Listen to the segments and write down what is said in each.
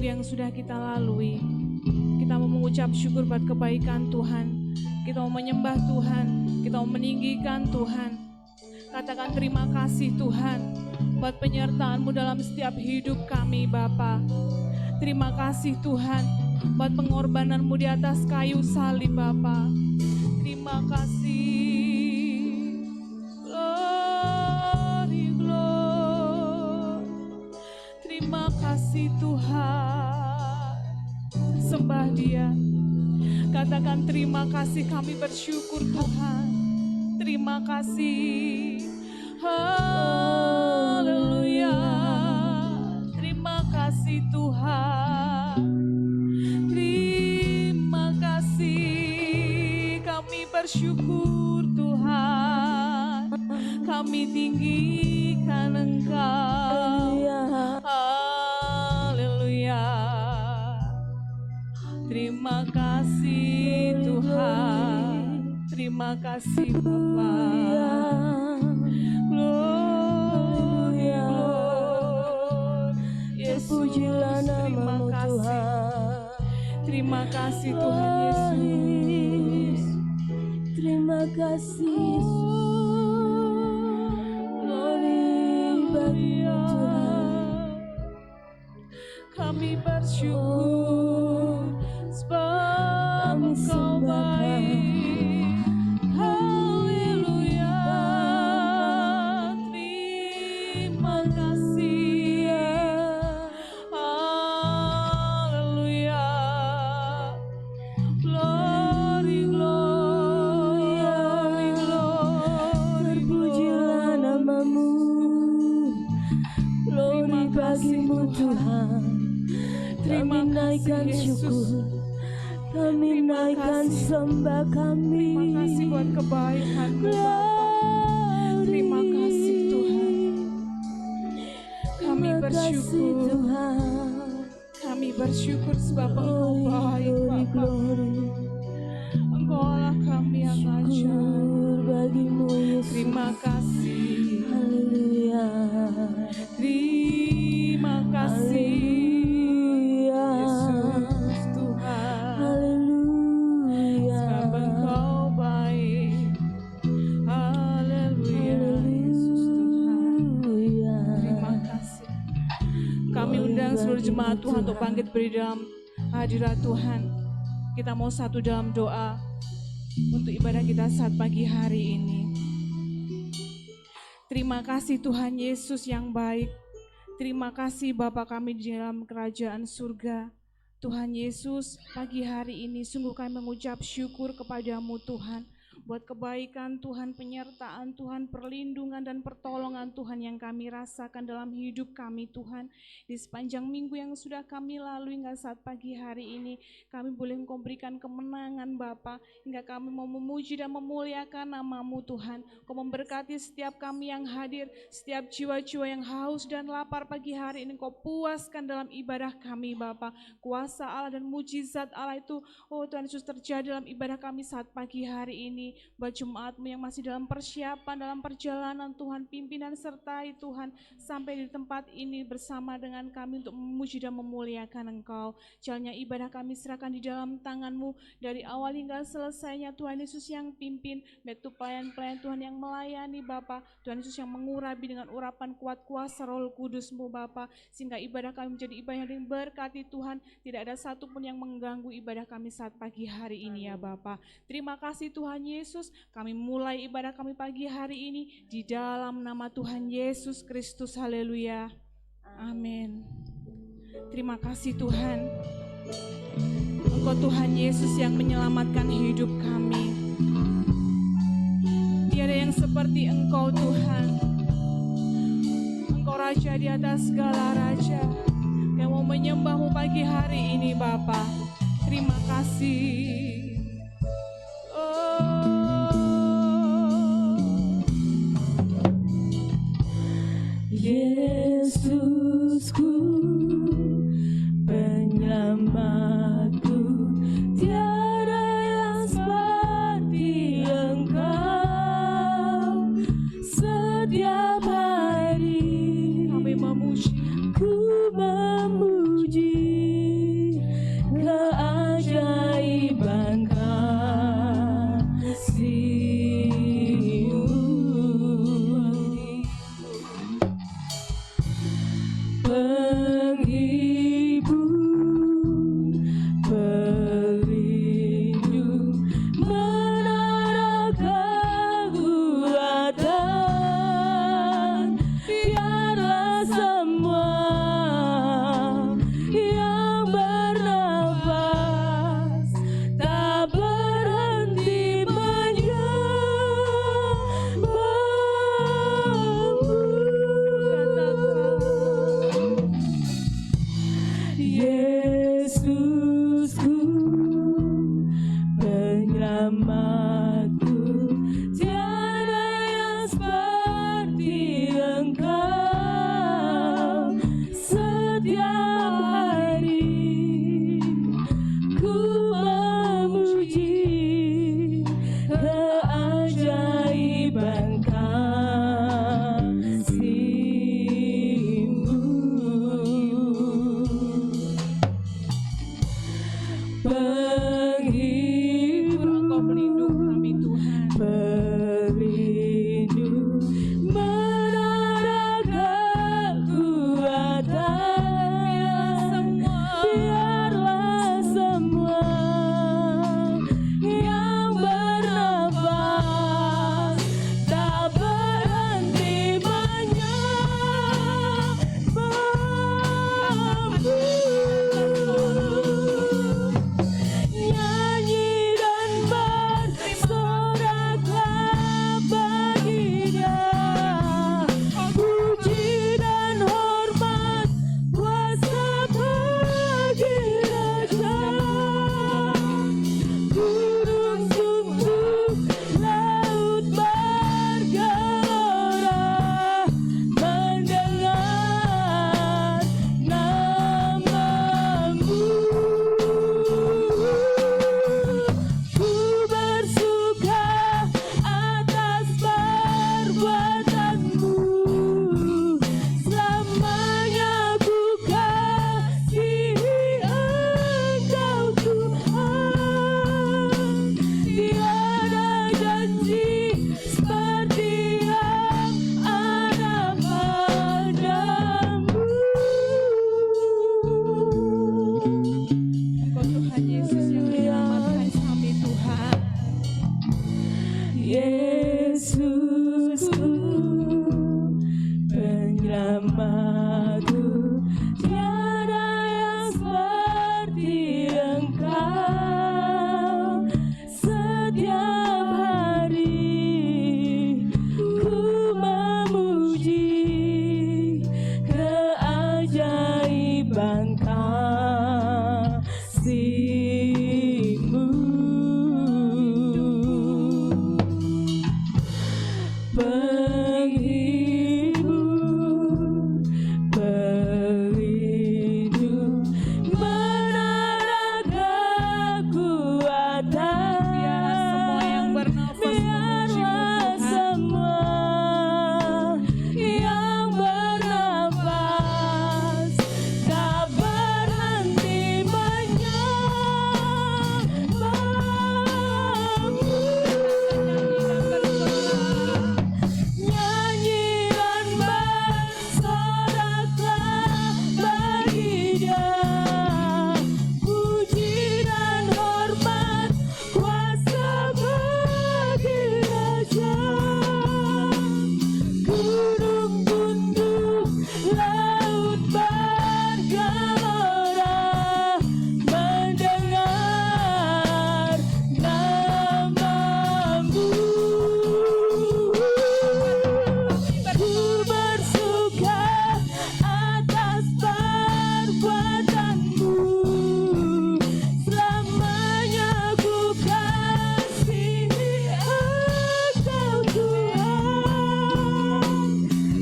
yang sudah kita lalui. Kita mau mengucap syukur buat kebaikan Tuhan. Kita mau menyembah Tuhan. Kita mau meninggikan Tuhan. Katakan terima kasih Tuhan buat penyertaan-Mu dalam setiap hidup kami Bapa. Terima kasih Tuhan buat pengorbanan-Mu di atas kayu salib Bapa. Terima kasih. Glory, glory. Terima kasih Tuhan. Sembah Dia. Katakan terima kasih, kami bersyukur Tuhan. Terima kasih. Haleluya. Terima kasih Tuhan. Terima kasih. Kami bersyukur Tuhan. Kami tinggikan Engkau. Haleluya. Terima kasih Tuhan. Terima kasih Bapa. Glory, glory. Yesus, terima kasih. Terima kasih Tuhan Yesus. Terima kasih Yesus. Glory bagi Tuhan. Kami bersyukur sebab Engkau baik. Kami naikkan syukur, kami naikkan sembah kami. Terima kasih buat kebaikan-Mu Bapa. Terima kasih Tuhan. Kami bersyukur. Kami bersyukur sebab Engkau baik Bapa. Engkau Allah kami yang ajaib. Bagimu Yesus. Terima kasih. Haleluya. Terima kasih. Seluruh jemaat Tuhan untuk bangkit berdiri dalam hadirat Tuhan. Kita mau satu dalam doa untuk ibadah kita saat pagi hari ini. Terima kasih Tuhan Yesus yang baik. Terima kasih Bapa kami di dalam kerajaan surga. Tuhan Yesus, pagi hari ini sungguh kami mengucap syukur kepadamu Tuhan. Buat kebaikan Tuhan, penyertaan Tuhan, perlindungan dan pertolongan Tuhan yang kami rasakan dalam hidup kami Tuhan. Di sepanjang minggu yang sudah kami lalui hingga saat pagi hari ini, kami boleh memberikan kemenangan Bapa, hingga kami mau memuji dan memuliakan nama-Mu Tuhan. Kau memberkati setiap kami yang hadir, setiap jiwa-jiwa yang haus dan lapar pagi hari ini, Kau puaskan dalam ibadah kami Bapa. Kuasa Allah dan mujizat Allah itu, oh Tuhan Yesus, terjadi dalam ibadah kami saat pagi hari ini. Buat jemaat-Mu yang masih dalam persiapan, dalam perjalanan Tuhan, pimpin dan sertai Tuhan sampai di tempat ini bersama dengan kami untuk memuji dan memuliakan Engkau. Jalannya ibadah kami serahkan di dalam tangan-Mu dari awal hingga selesainya Tuhan Yesus yang pimpin, baik itu pelayan-pelayan Tuhan yang melayani Bapa, Tuhan Yesus yang mengurapi dengan urapan kuat kuasa Roh Kudus-Mu Bapa, sehingga ibadah kami menjadi ibadah yang berkati Tuhan. Tidak ada satupun yang mengganggu ibadah kami saat pagi hari ini ya Bapa. Terima kasih Tuhan Yesus, kami mulai ibadah kami pagi hari ini di dalam nama Tuhan Yesus Kristus. Haleluya. Amin. Terima kasih Tuhan. Engkau Tuhan Yesus yang menyelamatkan hidup kami. Tiada yang seperti Engkau Tuhan. Engkau Raja di atas segala raja, yang mau menyembah-Mu pagi hari ini Bapa. Terima kasih. Yesusku, penyelamatku, tiada yang seperti Engkau. Setiap hari kami memuji, ku memuji tentang kasih-Mu. Penghibur, pelindung, menara kekuatan. Biarlah semua yang bernafas Biarlah semua yang bernafas tak berhenti menyembah-Mu. Nyanyi dan bersoraklah bagi Dia, puji dan hormat kuasa bagi Raja. Gunung tunduk, laut bergelora, mendengar nama-Mu. Ku bersuka atas perbuatan-Mu, selamanya ku kasihi Engkau Tuhan.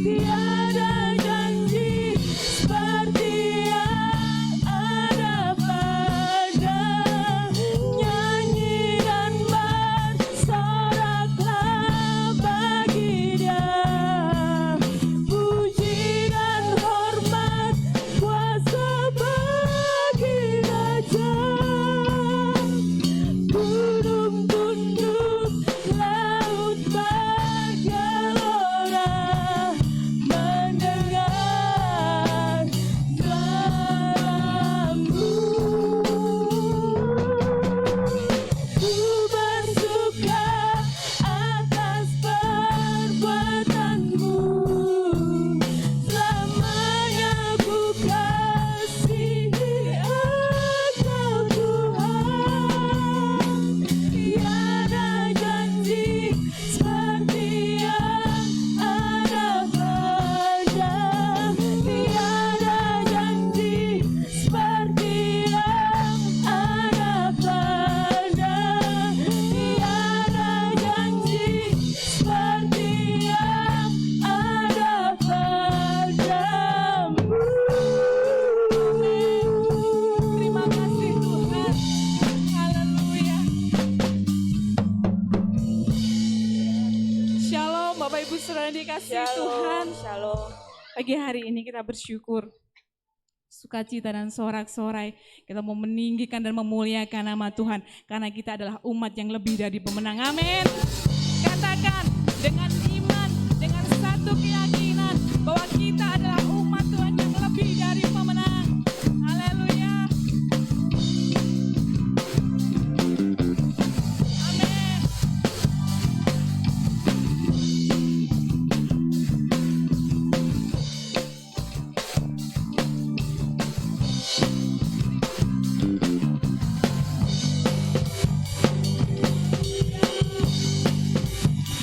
Tiada janji seperti yang ada pada-Mu. Nyanyi dan bersoraklah bagi Dia, puji dan hormat kuasa bagi Raja. Gunung tunduk, laut bergelora, mendengar nama-Mu. Ku bersuka atas perbuatan-Mu, selamanya ku kasihi Engkau Tuhan. Tiada janji seperti yang ada pada-Mu. Tiada janji seperti yang ada pada-Mu. Tiada janji seperti yang ada pada-Mu. Terima kasih Tuhan. Haleluya. Shalom Bapak Ibu Saudara dikasihi Tuhan. Shalom. Pagi hari ini kita bersyukur, sukacita dan sorak-sorai. Kita mau meninggikan dan memuliakan nama Tuhan, karena kita adalah umat yang lebih dari pemenang. Amin. Katakan dengan iman, dengan satu keyakinan bahwa kita adalah umat Tuhan yang lebih dari pemenang. Haleluya. Amin.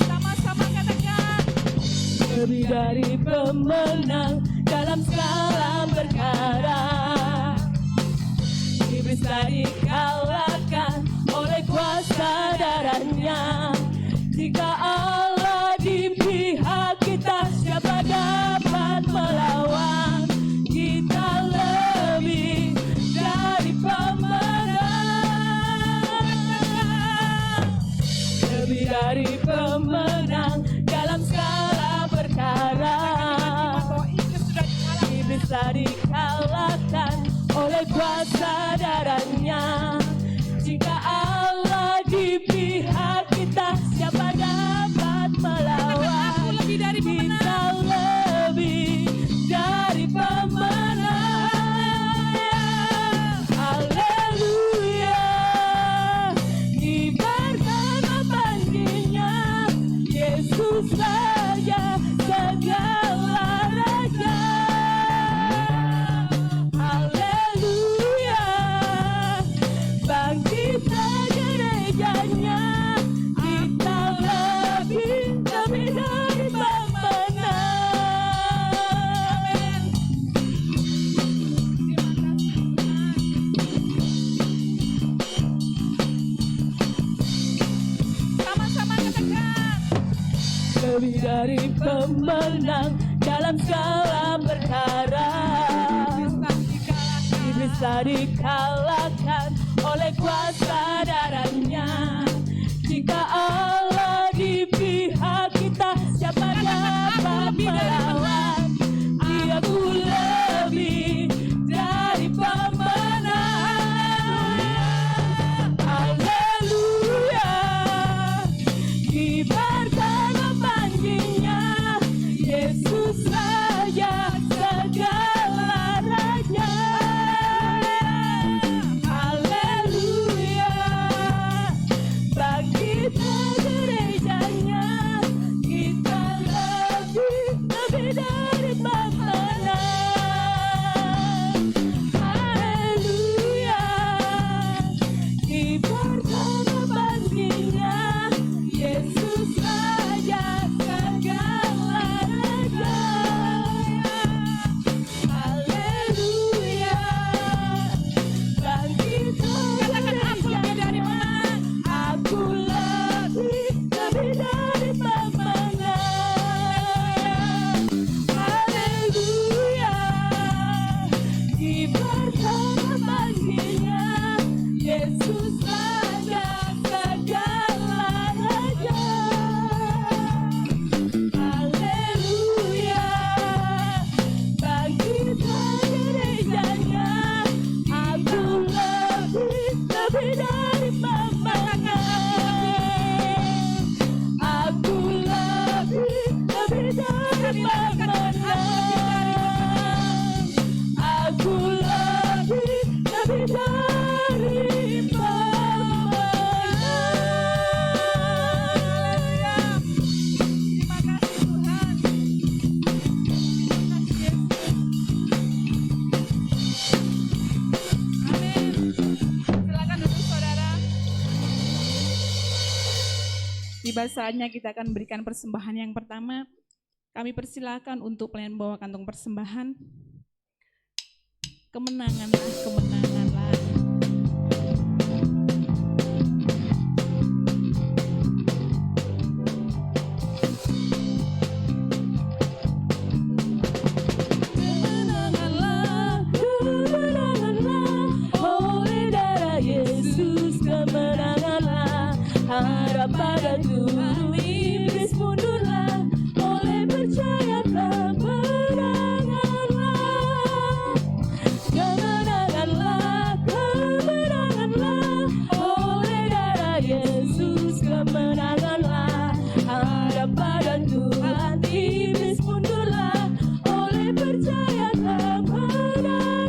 Sama-sama katakan. Lebih dari pemenang dalam segala perkara. Iblis telah dikalahkan oleh kuasa darahnya. Jika Allah di pihak kita, siapa dapat melawan? Kita lebih dari pemenang. Lebih dari pemenang dalam segala perkara. Iblis telah dikalahkan oleh kuasa darahnya. Jika Allah di pihak kita, siapa dapat melawan? Aku lebih dari pemenang. Kita lebih dari pemenang. Haleluya. Kibarkan apanya, Yesus saja segala raja. Haleluya. Bangkit lebih dari pemenang dalam segala perkara. Bisa dikalahkan oleh kuasa darahnya. Jika Allah di pihak kita, siapa dapat melawan? Dia ku lebih dari pemenang. Haleluya, kibarkan panggilnya, Yesus Raja segala raja. Haleluya, bangkitlah gerejanya, kita lebih dari pemenang. Haleluya, kibarkan panggilnya, Yesus Raja segala raja. Haleluya, bangkitlah gerejanya, aku lebih dari pemenang. Haleluya, kibarkan panggilnya, Yesus Raja segala raja. Haleluya, bangkitlah gerejanya, aku lebih dari pemenang. Aku lebih dari pemenang. Aku lebih dari pemenang. Terima kasih Tuhan. Terima kasih Yesus. Amin. Silakan duduk saudara. Tiba saatnya kita akan berikan persembahan yang pertama. Kami persilakan untuk pelayan bawa kantong persembahan. Kemenanganlah, kemenanganlah. Kemenanganlah, kemenanganlah, oleh darah Yesus kemenanganlah. Harap pada Tuhan, iblis mundurlah, oleh percaya kemenanganlah. Kemenanganlah, kemenanganlah, oleh darah Yesus kemenanganlah. Harap pada Tuhan, iblis mundurlah, oleh percaya kemenanganlah.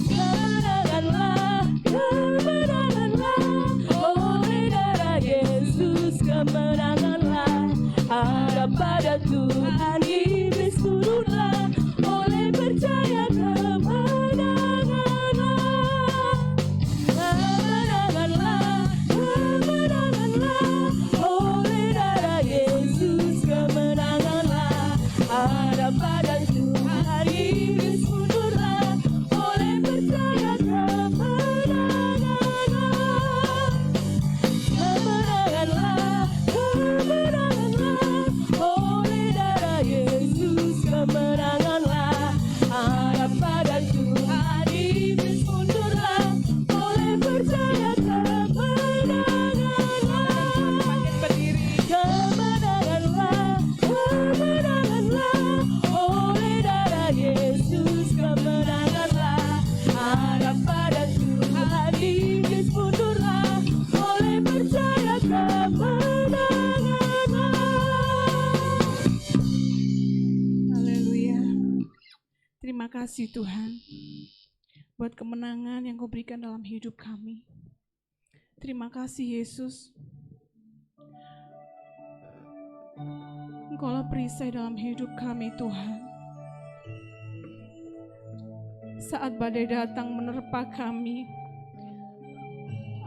Kemenanganlah, kemenanganlah, oleh darah Yesus kemenanganlah. Harap pada Tuhan, iblis turunlah, oleh percaya kemenanganlah. Kemenanganlah, kemenanganlah, oleh darah Yesus kemenanganlah. Harap pada Tuhan, iblis mundurlah, oleh percaya kemenanganlah. Kemenanganlah, kemenanganlah, oleh darah Yesus kemenanganlah. Harap pada Tuhan, iblis mundurlah, oleh percaya kemenanganlah. Makin berdiri. Kemenanganlah, kemenanganlah, oleh darah Yesus kemenanganlah. Harap pada Tuhan, iblis mundurlah, oleh percaya kemenanganlah. Haleluya. Terima kasih Tuhan buat kemenangan yang Kau berikan dalam hidup kami. Terima kasih Yesus. Engkaulah perisai dalam hidup kami Tuhan. Saat badai datang menerpa kami,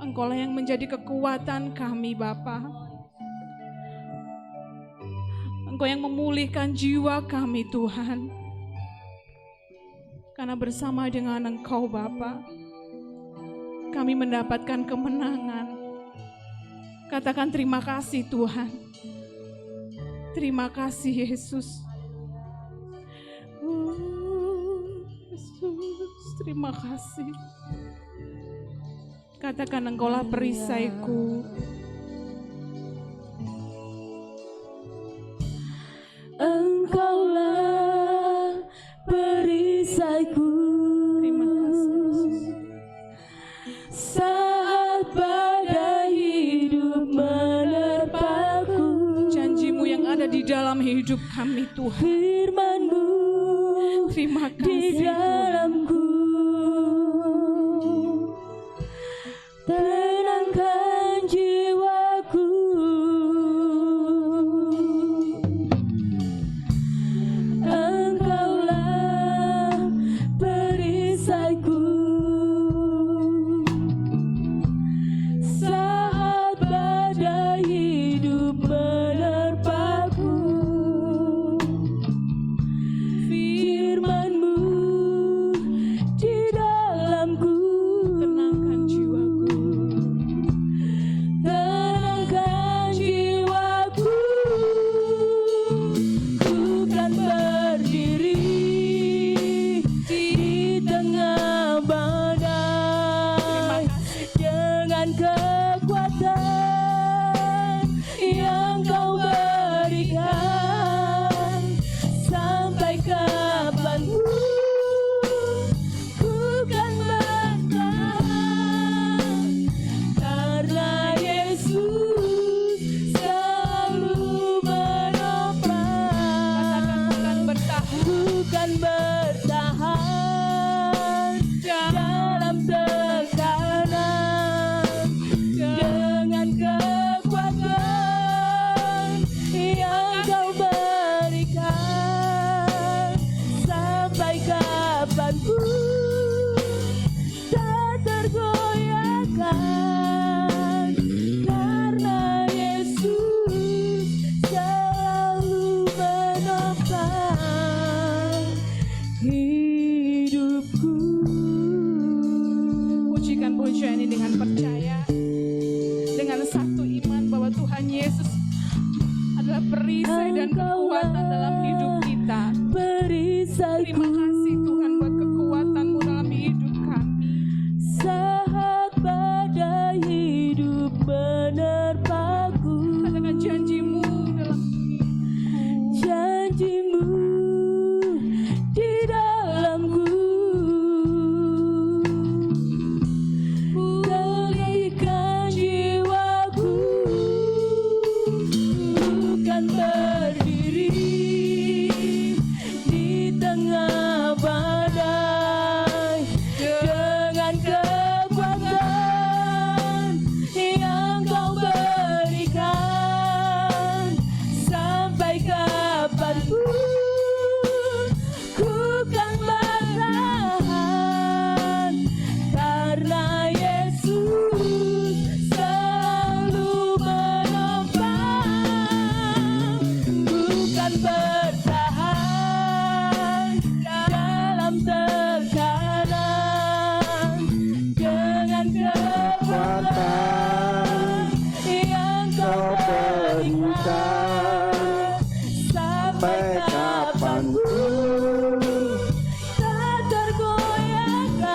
Engkaulah yang menjadi kekuatan kami Bapa. Engkau yang memulihkan jiwa kami Tuhan. Karena bersama dengan Engkau Bapa, kami mendapatkan kemenangan. Katakan terima kasih Tuhan. Terima kasih Yesus. Yesus, terima kasih. Katakan Engkaulah perisaiku. Engkaulah perisaiku. Terima kasih Yesus. Saat badai hidup menerpaku, Janji-Mu yang ada di dalam hidup kami Tuhan. firman-Mu Terima di kasih Tuhan. dalamku, tenangkan jiwaku. Engkaulah perisaiku. Saat badai hidup menerpaku, firman-Mu di dalamku, Tenangkan jiwaku. tenangkan jiwaku. Ku kan berdiri di tengah badai dengan kekuatan yang Kau berikan. Sampai kapanpun ku kan bertahan, karena Yesus selalu menopang. Bukan bertahan dalam tekanan, dengan kekuatan yang Kau berikan. Sampai kapanpun tak tergoyahkan, karena Yesus selalu menopang hidupku. Pujikan pujian ini dengan percaya, dengan satu iman bahwa Tuhan Yesus adalah perisai dan kekuatan dalam hidup kita. Perisaiku. Terima kasih Tuhan buat kekuatan-Mu dalam hidup kami. Saat badai hidup menerpaku, Katakan janji-Mu dalam hidupku. janji-Mu di dalamku, pulihkan jiwaku. Bukan berdiri di tengah badai dengan kekuatan yang Kau berikan. Sampai kapanpun ku kan bertahan, karena Yesus selalu menopang. Bukan bertahan dalam tekanan, dengan kekuatan yang Kau berikan. Sampai kapanpun tak tergoyahkan,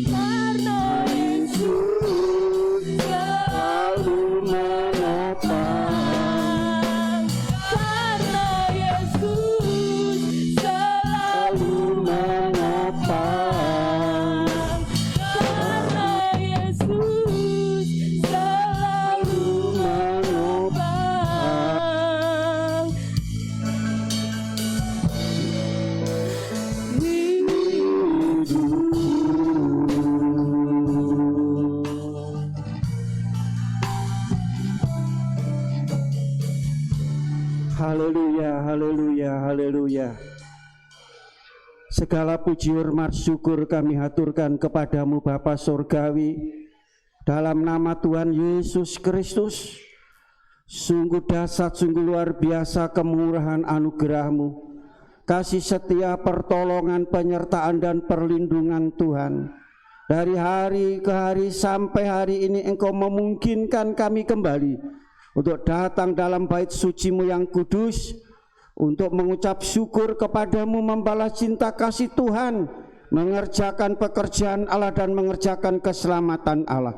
karena Yesus selalu menopang. Karena Yesus selalu menopang. Karena Yesus selalu menopang Haleluya, haleluya, haleluya. Segala puji hormat syukur kami haturkan kepadamu Bapa Surgawi, dalam nama Tuhan Yesus Kristus. Sungguh dahsyat, sungguh luar biasa kemurahan anugerah-Mu, kasih setia, pertolongan, penyertaan dan perlindungan Tuhan. Dari hari ke hari sampai hari ini Engkau memungkinkan kami kembali untuk datang dalam bait suci-Mu yang kudus, untuk mengucap syukur kepadamu, membalas cinta kasih Tuhan, mengerjakan pekerjaan Allah dan mengerjakan keselamatan Allah.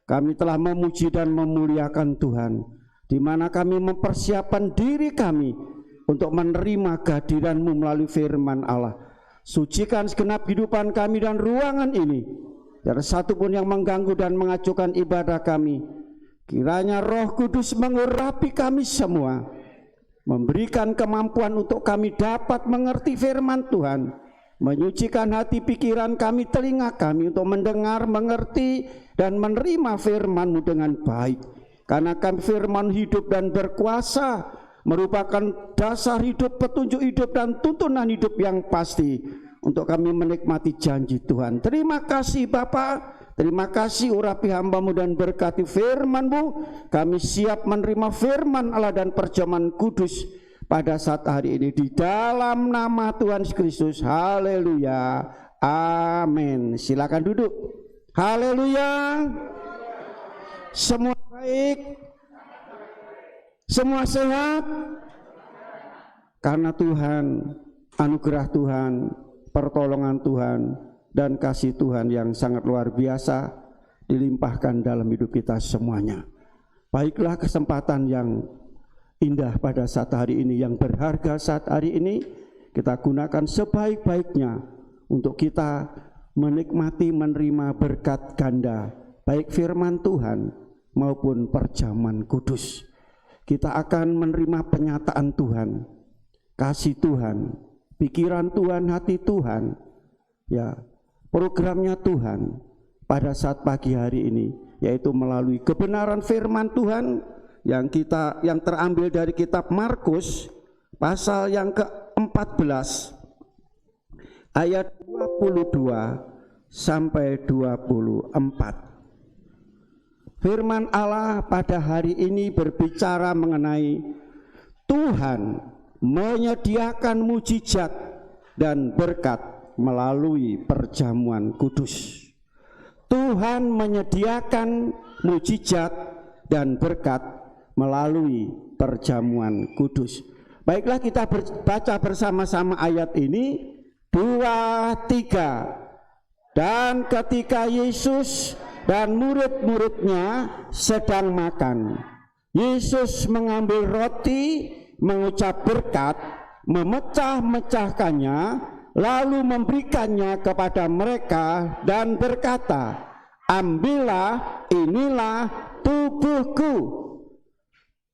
Kami telah memuji dan memuliakan Tuhan, di mana kami mempersiapkan diri kami untuk menerima kehadiran-Mu melalui firman Allah. Sucikan segenap kehidupan kami dan ruangan ini, tidak satu pun yang mengganggu dan mengacuhkan ibadah kami. Kiranya Roh Kudus mengurapi kami semua, memberikan kemampuan untuk kami dapat mengerti firman Tuhan, menyucikan hati pikiran kami, telinga kami untuk mendengar, mengerti, dan menerima firman-Mu dengan baik. Karena kami firman hidup dan berkuasa, merupakan dasar hidup, petunjuk hidup, dan tuntunan hidup yang pasti untuk kami menikmati janji Tuhan. Terima kasih Bapa, terima kasih urapi hamba-Mu dan berkati firman-Mu. Kami siap menerima firman Allah dan perjamuan kudus pada saat hari ini, di dalam nama Tuhan Yesus Kristus. Haleluya, amin. Silakan duduk. Haleluya. Semua baik, semua sehat, karena Tuhan, anugerah Tuhan, pertolongan Tuhan, dan kasih Tuhan yang sangat luar biasa dilimpahkan dalam hidup kita semuanya. Baiklah, kesempatan yang indah pada saat hari ini, yang berharga saat hari ini, kita gunakan sebaik-baiknya untuk kita menikmati, menerima berkat ganda, baik firman Tuhan maupun perjamuan kudus. Kita akan menerima penyataan Tuhan, kasih Tuhan, pikiran Tuhan, hati Tuhan, ya, programnya Tuhan pada saat pagi hari ini, yaitu melalui kebenaran firman Tuhan yang terambil dari kitab Markus pasal yang ke-14 ayat 22 sampai 24. Firman Allah pada hari ini berbicara mengenai Tuhan menyediakan mujizat dan berkat melalui perjamuan kudus. Tuhan menyediakan mujizat dan berkat melalui perjamuan kudus. Baiklah, kita baca bersama-sama ayat ini, 2, 3. Dan ketika Yesus dan murid-muridnya sedang makan, Yesus mengambil roti, mengucap berkat, memecah-mecahkannya, lalu memberikannya kepada mereka dan berkata, ambillah, inilah tubuhku.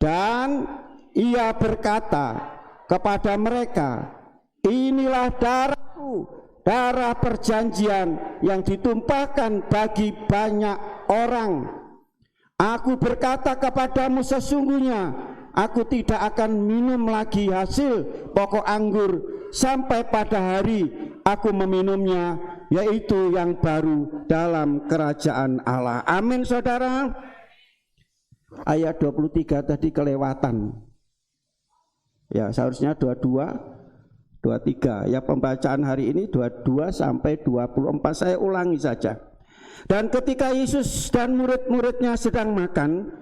Dan ia berkata kepada mereka, inilah darahku, darah perjanjian yang ditumpahkan bagi banyak orang. Aku berkata kepadamu, sesungguhnya aku tidak akan minum lagi hasil pokok anggur sampai pada hari aku meminumnya, yaitu yang baru dalam kerajaan Allah. Amin, saudara. Ayat 23 tadi kelewatan. Ya, seharusnya 22, 23. Ya, pembacaan hari ini 22 sampai 24. Saya ulangi saja. Dan ketika Yesus dan murid-muridnya sedang makan,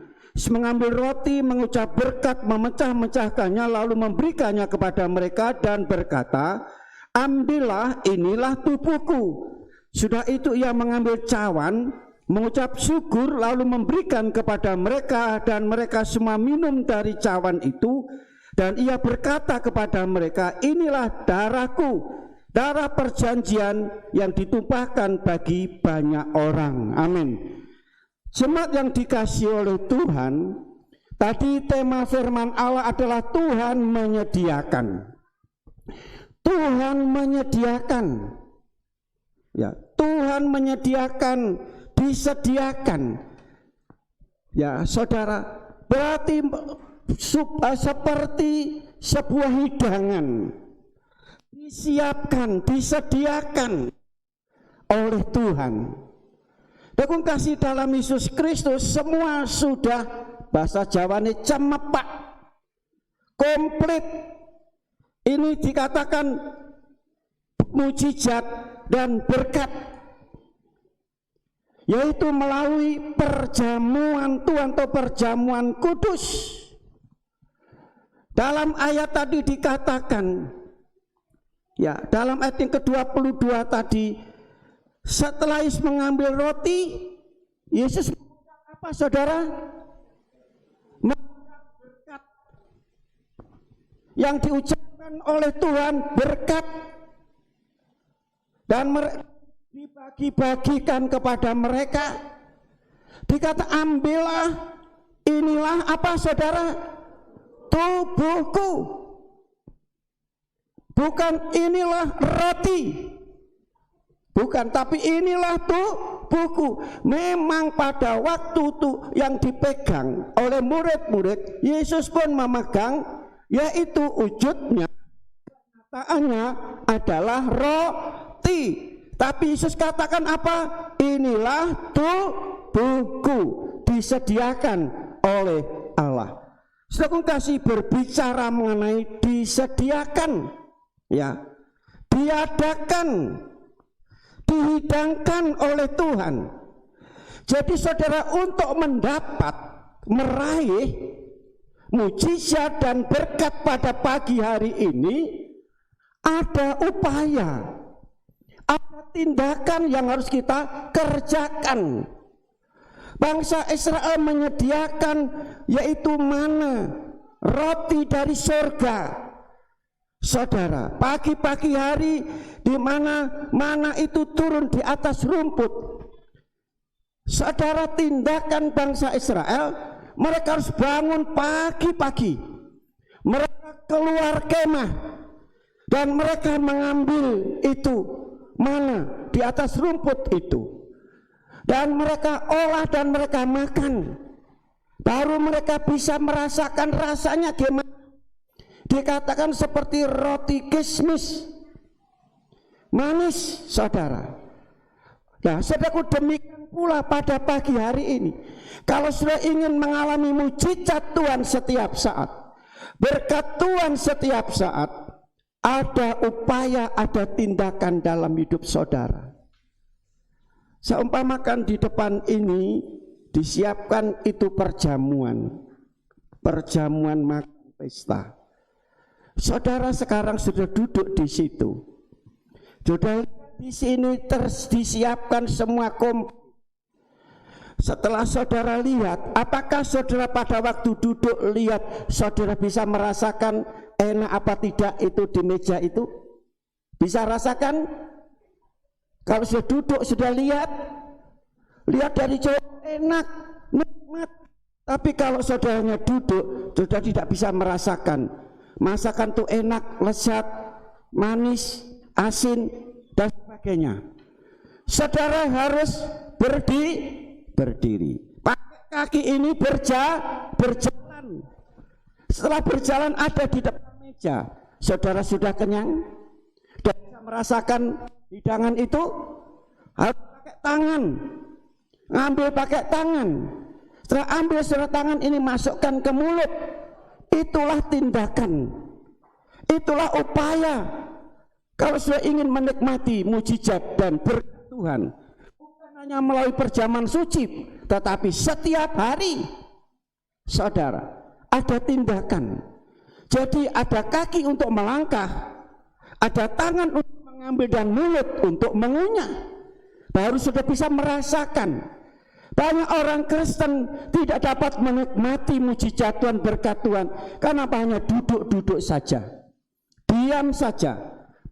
mengambil roti, mengucap berkat, memecah-mecahkannya, lalu memberikannya kepada mereka dan berkata, ambillah, inilah tubuhku. Sudah itu ia mengambil cawan, mengucap syukur, lalu memberikan kepada mereka, dan mereka semua minum dari cawan itu. Dan ia berkata kepada mereka, inilah darahku, darah perjanjian yang ditumpahkan bagi banyak orang. Amin. Jemaat yang dikasihi oleh Tuhan, tadi tema firman Allah adalah Tuhan menyediakan. Tuhan menyediakan. Ya, Tuhan menyediakan, disediakan. Ya, saudara, berarti seperti sebuah hidangan, disiapkan, disediakan oleh Tuhan. Dengan kasih dalam Yesus Kristus, semua sudah, bahasa Jawane, cemepak, komplit. Ini dikatakan mujizat dan berkat. yaitu melalui perjamuan Tuhan atau perjamuan kudus. Dalam ayat tadi dikatakan, ya, dalam ayat yang ke-22 tadi, setelah Yesus mengambil roti, Yesus apa saudara? Berkat yang diucapkan oleh Tuhan, berkat, dan dibagi-bagikan kepada mereka. Dikata, ambillah, inilah apa saudara? Tubuhku. Bukan inilah roti, bukan, tapi inilah tubuhku. Memang pada waktu itu yang dipegang oleh murid-murid, Yesus pun memegang, yaitu wujudnya, kenyataannya adalah roti. Tapi Yesus katakan apa? Inilah tubuhku, disediakan oleh Allah. Saudara kasih, berbicara mengenai disediakan, ya, diadakan, dihidangkan oleh Tuhan. Jadi saudara, untuk mendapat, meraih mujizat dan berkat pada pagi hari ini, ada upaya, ada tindakan yang harus kita kerjakan. Bangsa Israel menyediakan, yaitu mana, roti dari surga. Saudara, pagi-pagi hari di mana mana itu turun di atas rumput. Saudara, tindakan bangsa Israel, mereka harus bangun pagi-pagi, mereka keluar kemah, dan mereka mengambil itu mana di atas rumput itu, dan mereka olah dan mereka makan. Baru mereka bisa merasakan rasanya gimana. Dikatakan seperti roti kismis, manis, saudara. Nah, saudaraku, demikian pula pada pagi hari ini. Kalau sudah ingin mengalami mujizat Tuhan setiap saat, berkat Tuhan setiap saat, ada upaya, ada tindakan dalam hidup saudara. Saya umpamakan di depan ini disiapkan itu perjamuan makan pesta. Saudara sekarang sudah duduk di situ. Sudah di sini disiapkan semua komplit. Setelah saudara lihat, apakah saudara pada waktu duduk lihat, saudara bisa merasakan enak apa tidak itu di meja itu? Bisa rasakan? Kalau sudah duduk, sudah lihat dari jauh enak, nikmat. Tapi kalau saudaranya duduk, sudah tidak bisa merasakan masakan itu enak, lezat, manis, asin, dan sebagainya. Saudara harus berdiri, pakai kaki ini berjalan. Setelah berjalan ada di depan meja, saudara sudah kenyang dan bisa merasakan hidangan itu. Harus pakai tangan, ngambil pakai tangan. Setelah ambil setelah tangan ini masukkan ke mulut. Itulah tindakan, itulah upaya. Kalau sudah ingin menikmati mujizat dan berkat Tuhan, bukan hanya melalui perjamuan suci, tetapi setiap hari, saudara, ada tindakan. Jadi ada kaki untuk melangkah, ada tangan untuk mengambil dan mulut untuk mengunyah. Baru sudah bisa merasakan. Banyak orang Kristen tidak dapat menikmati mujizat Tuhan, berkat Tuhan, karena hanya duduk-duduk saja, diam saja,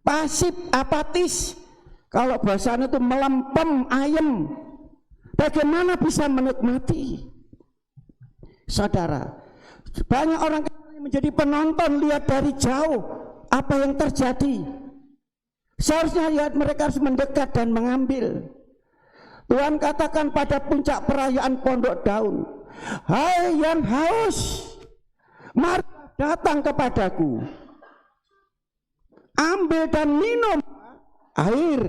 pasif, apatis. Kalau bahasanya itu melempem ayam. Bagaimana bisa menikmati? Saudara, banyak orang menjadi penonton, lihat dari jauh apa yang terjadi. Seharusnya lihat, mereka harus mendekat dan mengambil. Tuhan katakan pada puncak perayaan Pondok Daun, hai yang haus, mari datang kepadaku, ambil dan minum air.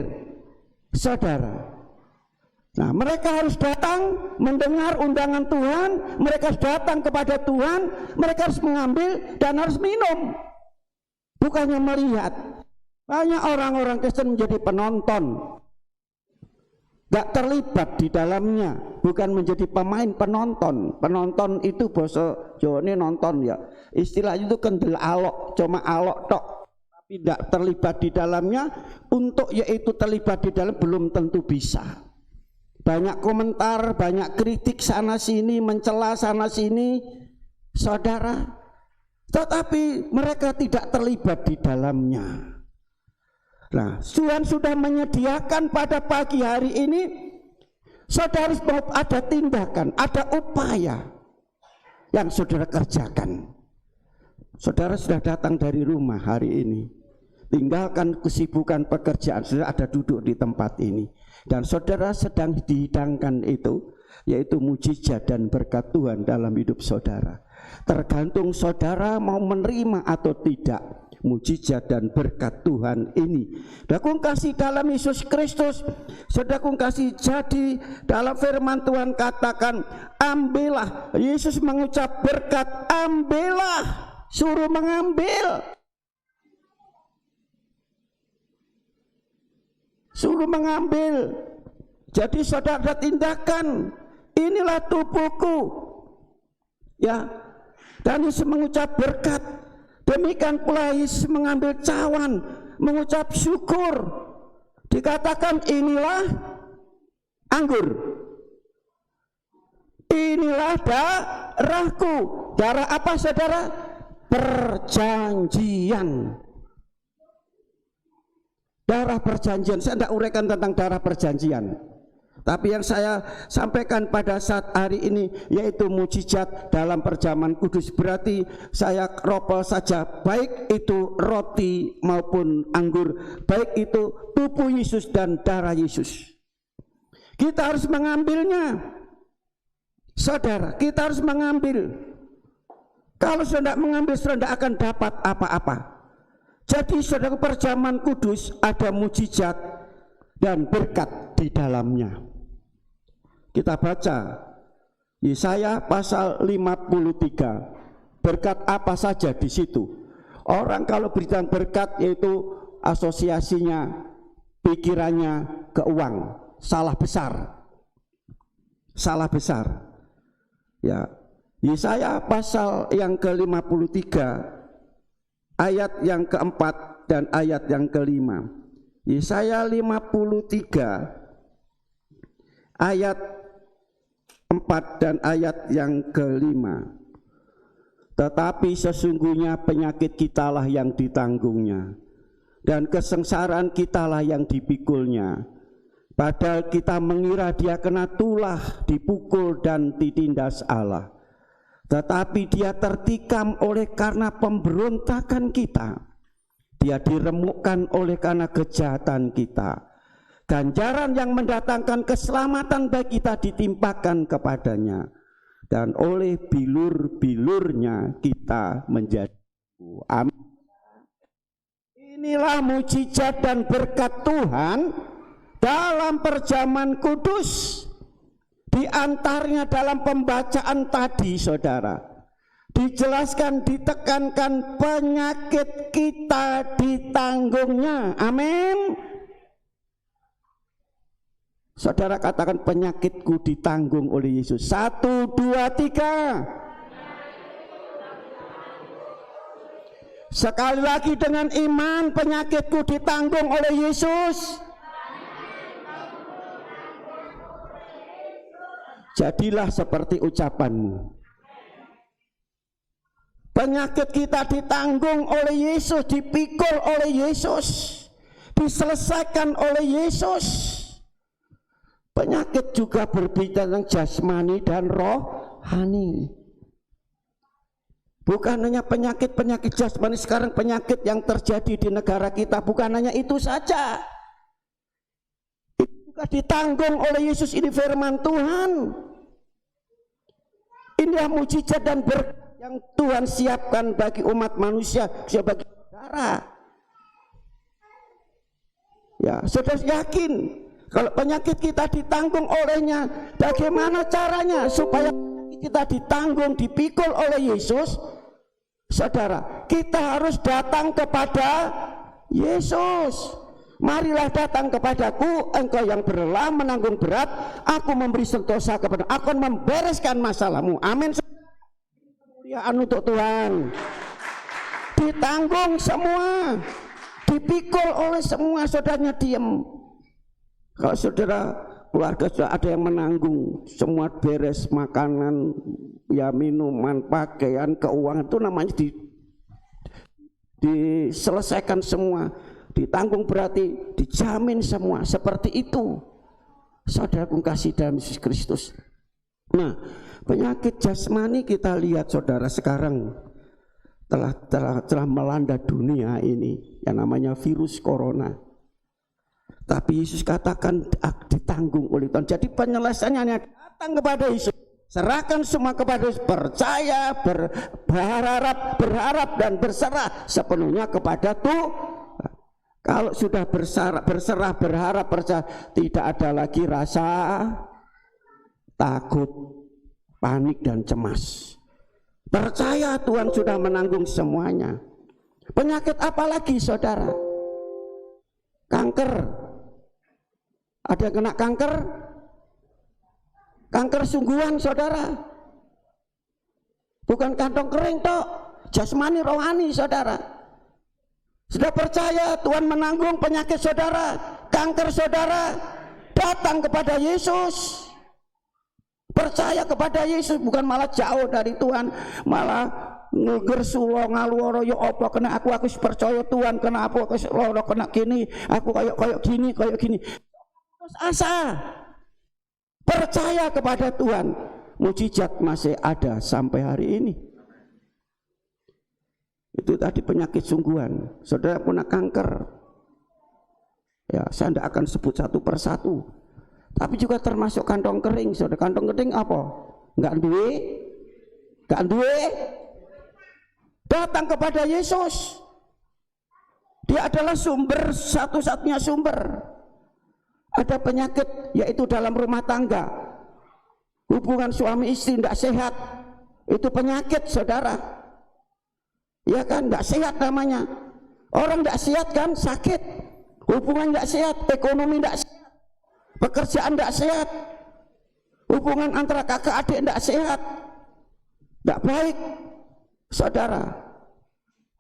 Saudara, nah, mereka harus datang mendengar undangan Tuhan, mereka harus datang kepada Tuhan, mereka harus mengambil dan harus minum, bukannya melihat. Banyak orang-orang Kristen menjadi penonton. gak terlibat di dalamnya, bukan menjadi pemain, penonton. Penonton itu bahasa Jawa ini nonton ya, istilahnya itu kendel alok, cuma alok tok, tapi tidak terlibat di dalamnya. Untuk yaitu terlibat di dalam belum tentu bisa. Banyak komentar, banyak kritik sana sini, mencela sana sini, saudara, tetapi mereka tidak terlibat di dalamnya. Nah, Tuhan sudah menyediakan pada pagi hari ini, saudara, ada tindakan, ada upaya yang saudara kerjakan. Saudara sudah datang dari rumah hari ini, tinggalkan kesibukan pekerjaan, saudara ada duduk di tempat ini, dan saudara sedang dihidangkan itu, yaitu mujizat dan berkat Tuhan dalam hidup saudara. Tergantung saudara mau menerima atau tidak mujizat dan berkat Tuhan ini. Dakung kasih dalam Yesus Kristus, sedakung kasih jadi dalam firman Tuhan katakan, ambillah. Yesus mengucap berkat, ambillah, suruh mengambil, suruh mengambil. Jadi saudara tindakan, inilah tubuhku, ya. Dan Yesus mengucap berkat. Demikian pula Yesus mengambil cawan, mengucap syukur, dikatakan inilah anggur, inilah darahku. Darah apa saudara? Perjanjian. Darah perjanjian. Saya tidak uraikan tentang darah perjanjian, tapi yang saya sampaikan pada saat hari ini yaitu mujizat dalam perjamuan kudus. Berarti saya ropel saja, baik itu roti maupun anggur, baik itu tubuh Yesus dan darah Yesus. Kita harus mengambilnya, saudara, kita harus mengambil. Kalau saudara tidak mengambil, saudara tidak akan dapat apa-apa. Jadi saudara, perjamuan kudus ada mujizat dan berkat di dalamnya. Kita baca Yesaya pasal 53. Berkat apa saja di situ? Orang kalau berikan berkat yaitu asosiasinya, pikirannya ke uang. Salah besar. Salah besar. Ya. Yesaya pasal yang ke-53 ayat yang keempat dan ayat yang kelima. Yesaya 53 ayat 4 dan ayat yang kelima. Tetapi sesungguhnya penyakit kitalah yang ditanggungnya, dan kesengsaraan kitalah yang dipikulnya. Padahal kita mengira dia kena tulah, dipukul dan ditindas Allah. Tetapi dia tertikam oleh karena pemberontakan kita, dia diremukkan oleh karena kejahatan kita. Ganjaran yang mendatangkan keselamatan bagi kita ditimpakan kepadanya, dan oleh bilur-bilurnya kita menjadi. Amin. Inilah mujizat dan berkat Tuhan dalam perjamuan kudus. Di antaranya dalam pembacaan tadi saudara, dijelaskan, ditekankan penyakit kita ditanggungnya. Amin. Saudara katakan, penyakitku ditanggung oleh Yesus. 1, 2, 3. Sekali lagi dengan iman, penyakitku ditanggung oleh Yesus. Jadilah seperti ucapanmu. Penyakit kita ditanggung oleh Yesus, dipikul oleh Yesus, diselesaikan oleh Yesus. Penyakit juga berbicara tentang jasmani dan rohani. Bukan hanya penyakit-penyakit jasmani, sekarang penyakit yang terjadi di negara kita bukan hanya itu saja. Itu juga ditanggung oleh Yesus. Ini firman Tuhan. Inilah mujizat dan berkat yang Tuhan siapkan bagi umat manusia, bagi saudara. Ya, saudara yakin kalau penyakit kita ditanggung olehnya, bagaimana caranya supaya kita ditanggung, dipikul oleh Yesus? Saudara, kita harus datang kepada Yesus. marilah datang kepadaku, engkau yang berlelah menanggung berat, aku memberi sentosa kepada, aku membereskan masalahmu. Amin. Kemuliaan untuk Tuhan. Ditanggung semua, dipikul oleh semua. Saudaranya diem. Kalau saudara keluarga sudah ada yang menanggung, semua beres, makanan, ya minuman, pakaian, keuangan, itu namanya diselesaikan semua, ditanggung, berarti dijamin semua. Seperti itu saudaraku kasih dalam Yesus Kristus. Nah, penyakit jasmani kita lihat saudara sekarang telah melanda dunia ini yang namanya virus corona. Tapi Yesus katakan ditanggung oleh Tuhan. Jadi penyelesaiannya hanya datang kepada Yesus. Serahkan semua kepada Yesus. Percaya, berharap dan berserah sepenuhnya kepada Tuhan. Kalau sudah berserah, berharap, percaya, tidak ada lagi rasa takut, panik dan cemas. Percaya Tuhan sudah menanggung semuanya. Penyakit apa lagi saudara? Kanker. Ada yang kena kanker? Kanker sungguhan saudara. Bukan kantong kering toh, jasmani rohani saudara. Sudah percaya Tuhan menanggung penyakit saudara, kanker saudara, datang kepada Yesus. Percaya kepada Yesus, bukan malah jauh dari Tuhan, malah ngegersulo ngaluoro ya apa kena aku percaya Tuhan, kena aku loro kena gini, aku kayak gini. Asa percaya kepada Tuhan, mujizat masih ada sampai hari ini. Itu tadi penyakit sungguhan. Saudara punya kanker, ya saya tidak akan sebut satu persatu, tapi juga termasuk kantong kering. Saudara, kantong kering apa? Enggak duwe, datang kepada Yesus. Dia adalah sumber, satu-satunya sumber. Ada penyakit yaitu dalam rumah tangga, hubungan suami istri tidak sehat, itu penyakit saudara, ya kan, tidak sehat namanya. Orang tidak sehat kan sakit, hubungan tidak sehat, ekonomi tidak sehat, pekerjaan tidak sehat, hubungan antara kakak adik tidak sehat, tidak baik saudara.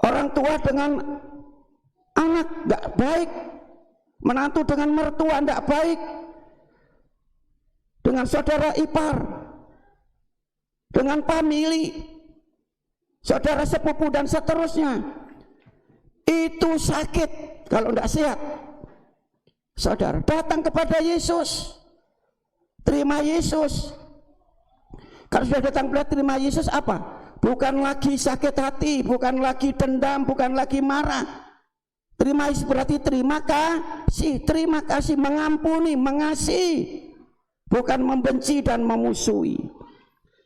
Orang tua dengan anak tidak baik, menantu dengan mertua tidak baik, dengan saudara ipar, dengan famili, saudara sepupu dan seterusnya. Itu sakit kalau tidak sehat. Saudara datang kepada Yesus, terima Yesus. Kalau sudah datang kepada terima Yesus apa? Bukan lagi sakit hati, bukan lagi dendam, bukan lagi marah. Terima Yesus berarti terima kasih, mengampuni, mengasihi, bukan membenci dan memusuhi.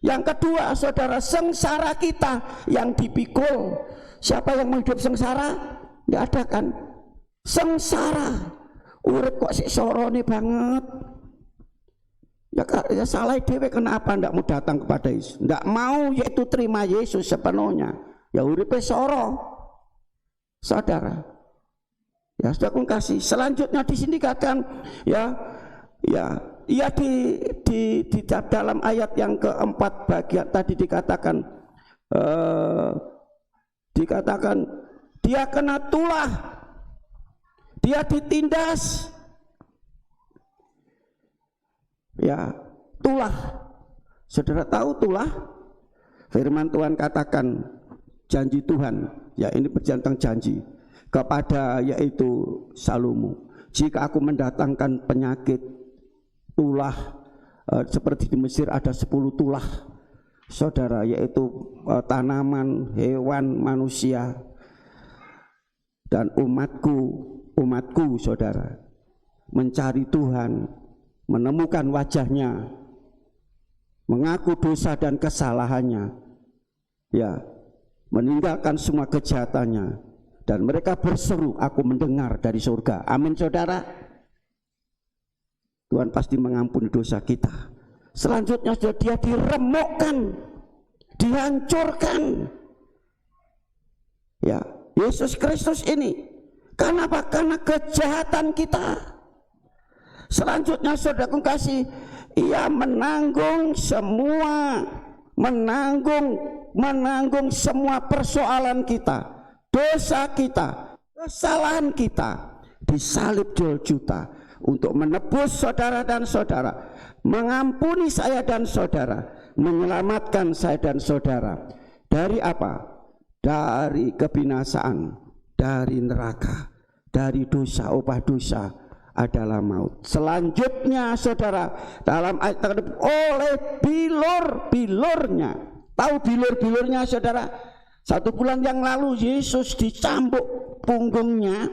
Yang kedua saudara, sengsara kita yang dipikul. Siapa yang mau hidup sengsara? Tidak ada kan? Sengsara, urip kok sik sorone banget. Ya salah dewe, kenapa tidak mau datang kepada Yesus? Tidak mau, yaitu terima Yesus sepenuhnya. Ya uripe soro saudara. Ya sudah aku kasih. Selanjutnya di sini katakan di dalam ayat yang keempat bagian tadi dikatakan dia kena tulah, dia ditindas. Ya, tulah. Saudara tahu tulah? Firman Tuhan katakan janji Tuhan. Ya, ini berjantang janji kepada yaitu Salomo, jika aku mendatangkan penyakit tulah seperti di Mesir ada 10 tulah saudara, yaitu tanaman, hewan, manusia, dan umatku saudara mencari Tuhan, menemukan wajahnya, mengaku dosa dan kesalahannya, ya, meninggalkan semua kejahatannya, dan mereka berseru, aku mendengar dari surga. Amin saudara. Tuhan pasti mengampuni dosa kita. Selanjutnya dia diremukkan, dihancurkan. Ya, Yesus Kristus ini Kenapa? Karena kejahatan kita. Selanjutnya saudaraku kasih, ia menanggung semua persoalan kita, dosa kita, kesalahan kita, disalib Golgota untuk menebus saudara dan saudara, mengampuni saya dan saudara, menyelamatkan saya dan saudara dari apa? Dari kebinasaan, dari neraka, dari dosa. Upah dosa adalah maut. Selanjutnya saudara, dalam ayat oleh bilurnya. Tahu bilurnya saudara? 1 bulan yang lalu Yesus dicambuk punggungnya,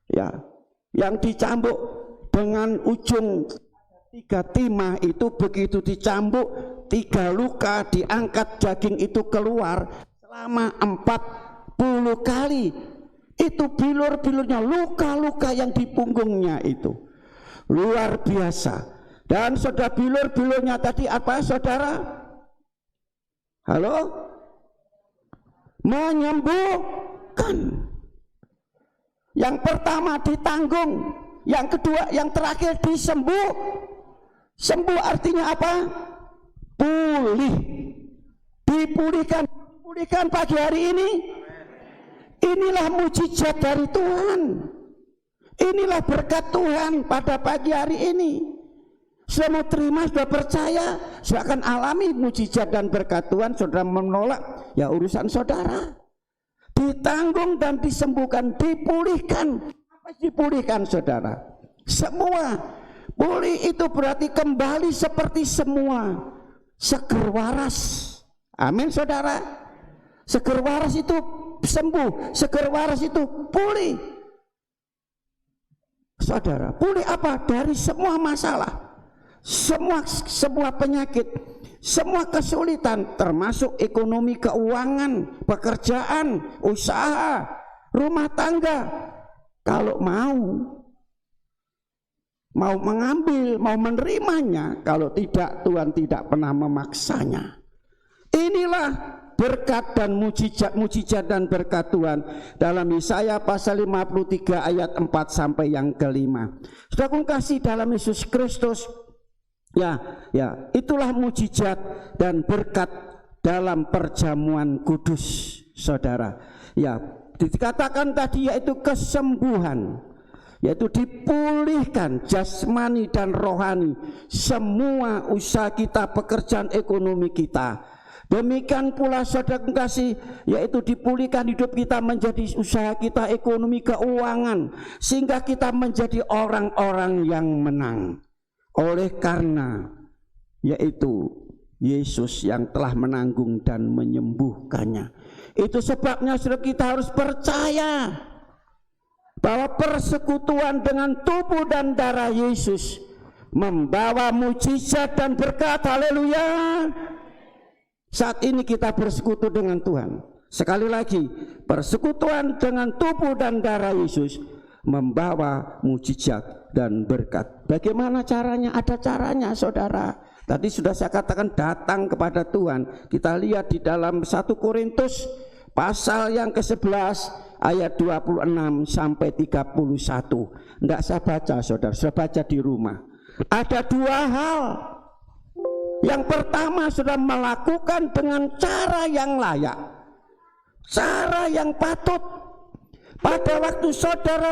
ya, yang dicambuk dengan ujung 3 timah itu, begitu dicambuk 3 luka, diangkat daging itu keluar selama 40 kali. Itu bilur-bilurnya, luka-luka yang di punggungnya itu luar biasa. Dan saudara, bilur-bilurnya tadi apa saudara? Halo? Menyembuhkan. Yang pertama ditanggung, yang kedua, yang terakhir disembuh. Sembuh artinya apa? Pulih. Dipulihkan pagi hari ini. Inilah mujizat dari Tuhan. Inilah berkat Tuhan pada pagi hari ini. Sudah mau terima, sudah percaya, sudah akan alami mujizat dan berkat Tuhan. Saudara menolak, ya urusan saudara. Ditanggung dan disembuhkan, dipulihkan. Apa dipulihkan saudara? Semua. Pulih itu berarti kembali seperti semua. Seger waras. Amin saudara. Seger waras itu sembuh, seger waras itu pulih. Saudara, pulih apa? Dari semua masalah, semua penyakit, semua kesulitan, termasuk ekonomi, keuangan, pekerjaan, usaha, rumah tangga. Kalau mau mengambil, mau menerimanya. Kalau tidak, Tuhan tidak pernah memaksanya. Inilah berkat dan mujizat dan berkat Tuhan dalam Yesaya pasal 53 ayat 4 sampai yang ke-5. Saudara kasih dalam Yesus Kristus, ya, itulah mujizat dan berkat dalam perjamuan kudus, saudara. Ya, dikatakan tadi yaitu kesembuhan, yaitu dipulihkan jasmani dan rohani, semua usaha kita, pekerjaan ekonomi kita. Demikian pula saudara kasih, yaitu dipulihkan hidup kita, menjadi usaha kita, ekonomi, keuangan, sehingga kita menjadi orang-orang yang menang. Oleh karena yaitu Yesus yang telah menanggung dan menyembuhkannya. Itu sebabnya saudara, kita harus percaya bahwa persekutuan dengan tubuh dan darah Yesus membawa mujizat dan berkat. Haleluya. Saat ini kita bersekutu dengan Tuhan. Sekali lagi, persekutuan dengan tubuh dan darah Yesus membawa mujizat dan berkat. Bagaimana caranya? Ada caranya saudara. Tadi sudah saya katakan, datang kepada Tuhan. Kita lihat di dalam 1 Korintus pasal yang ke-11 ayat 26 sampai 31. Enggak saya baca saudara, saya baca di rumah. Ada 2 hal. Yang pertama, sudah melakukan dengan cara yang layak, cara yang patut. Pada waktu saudara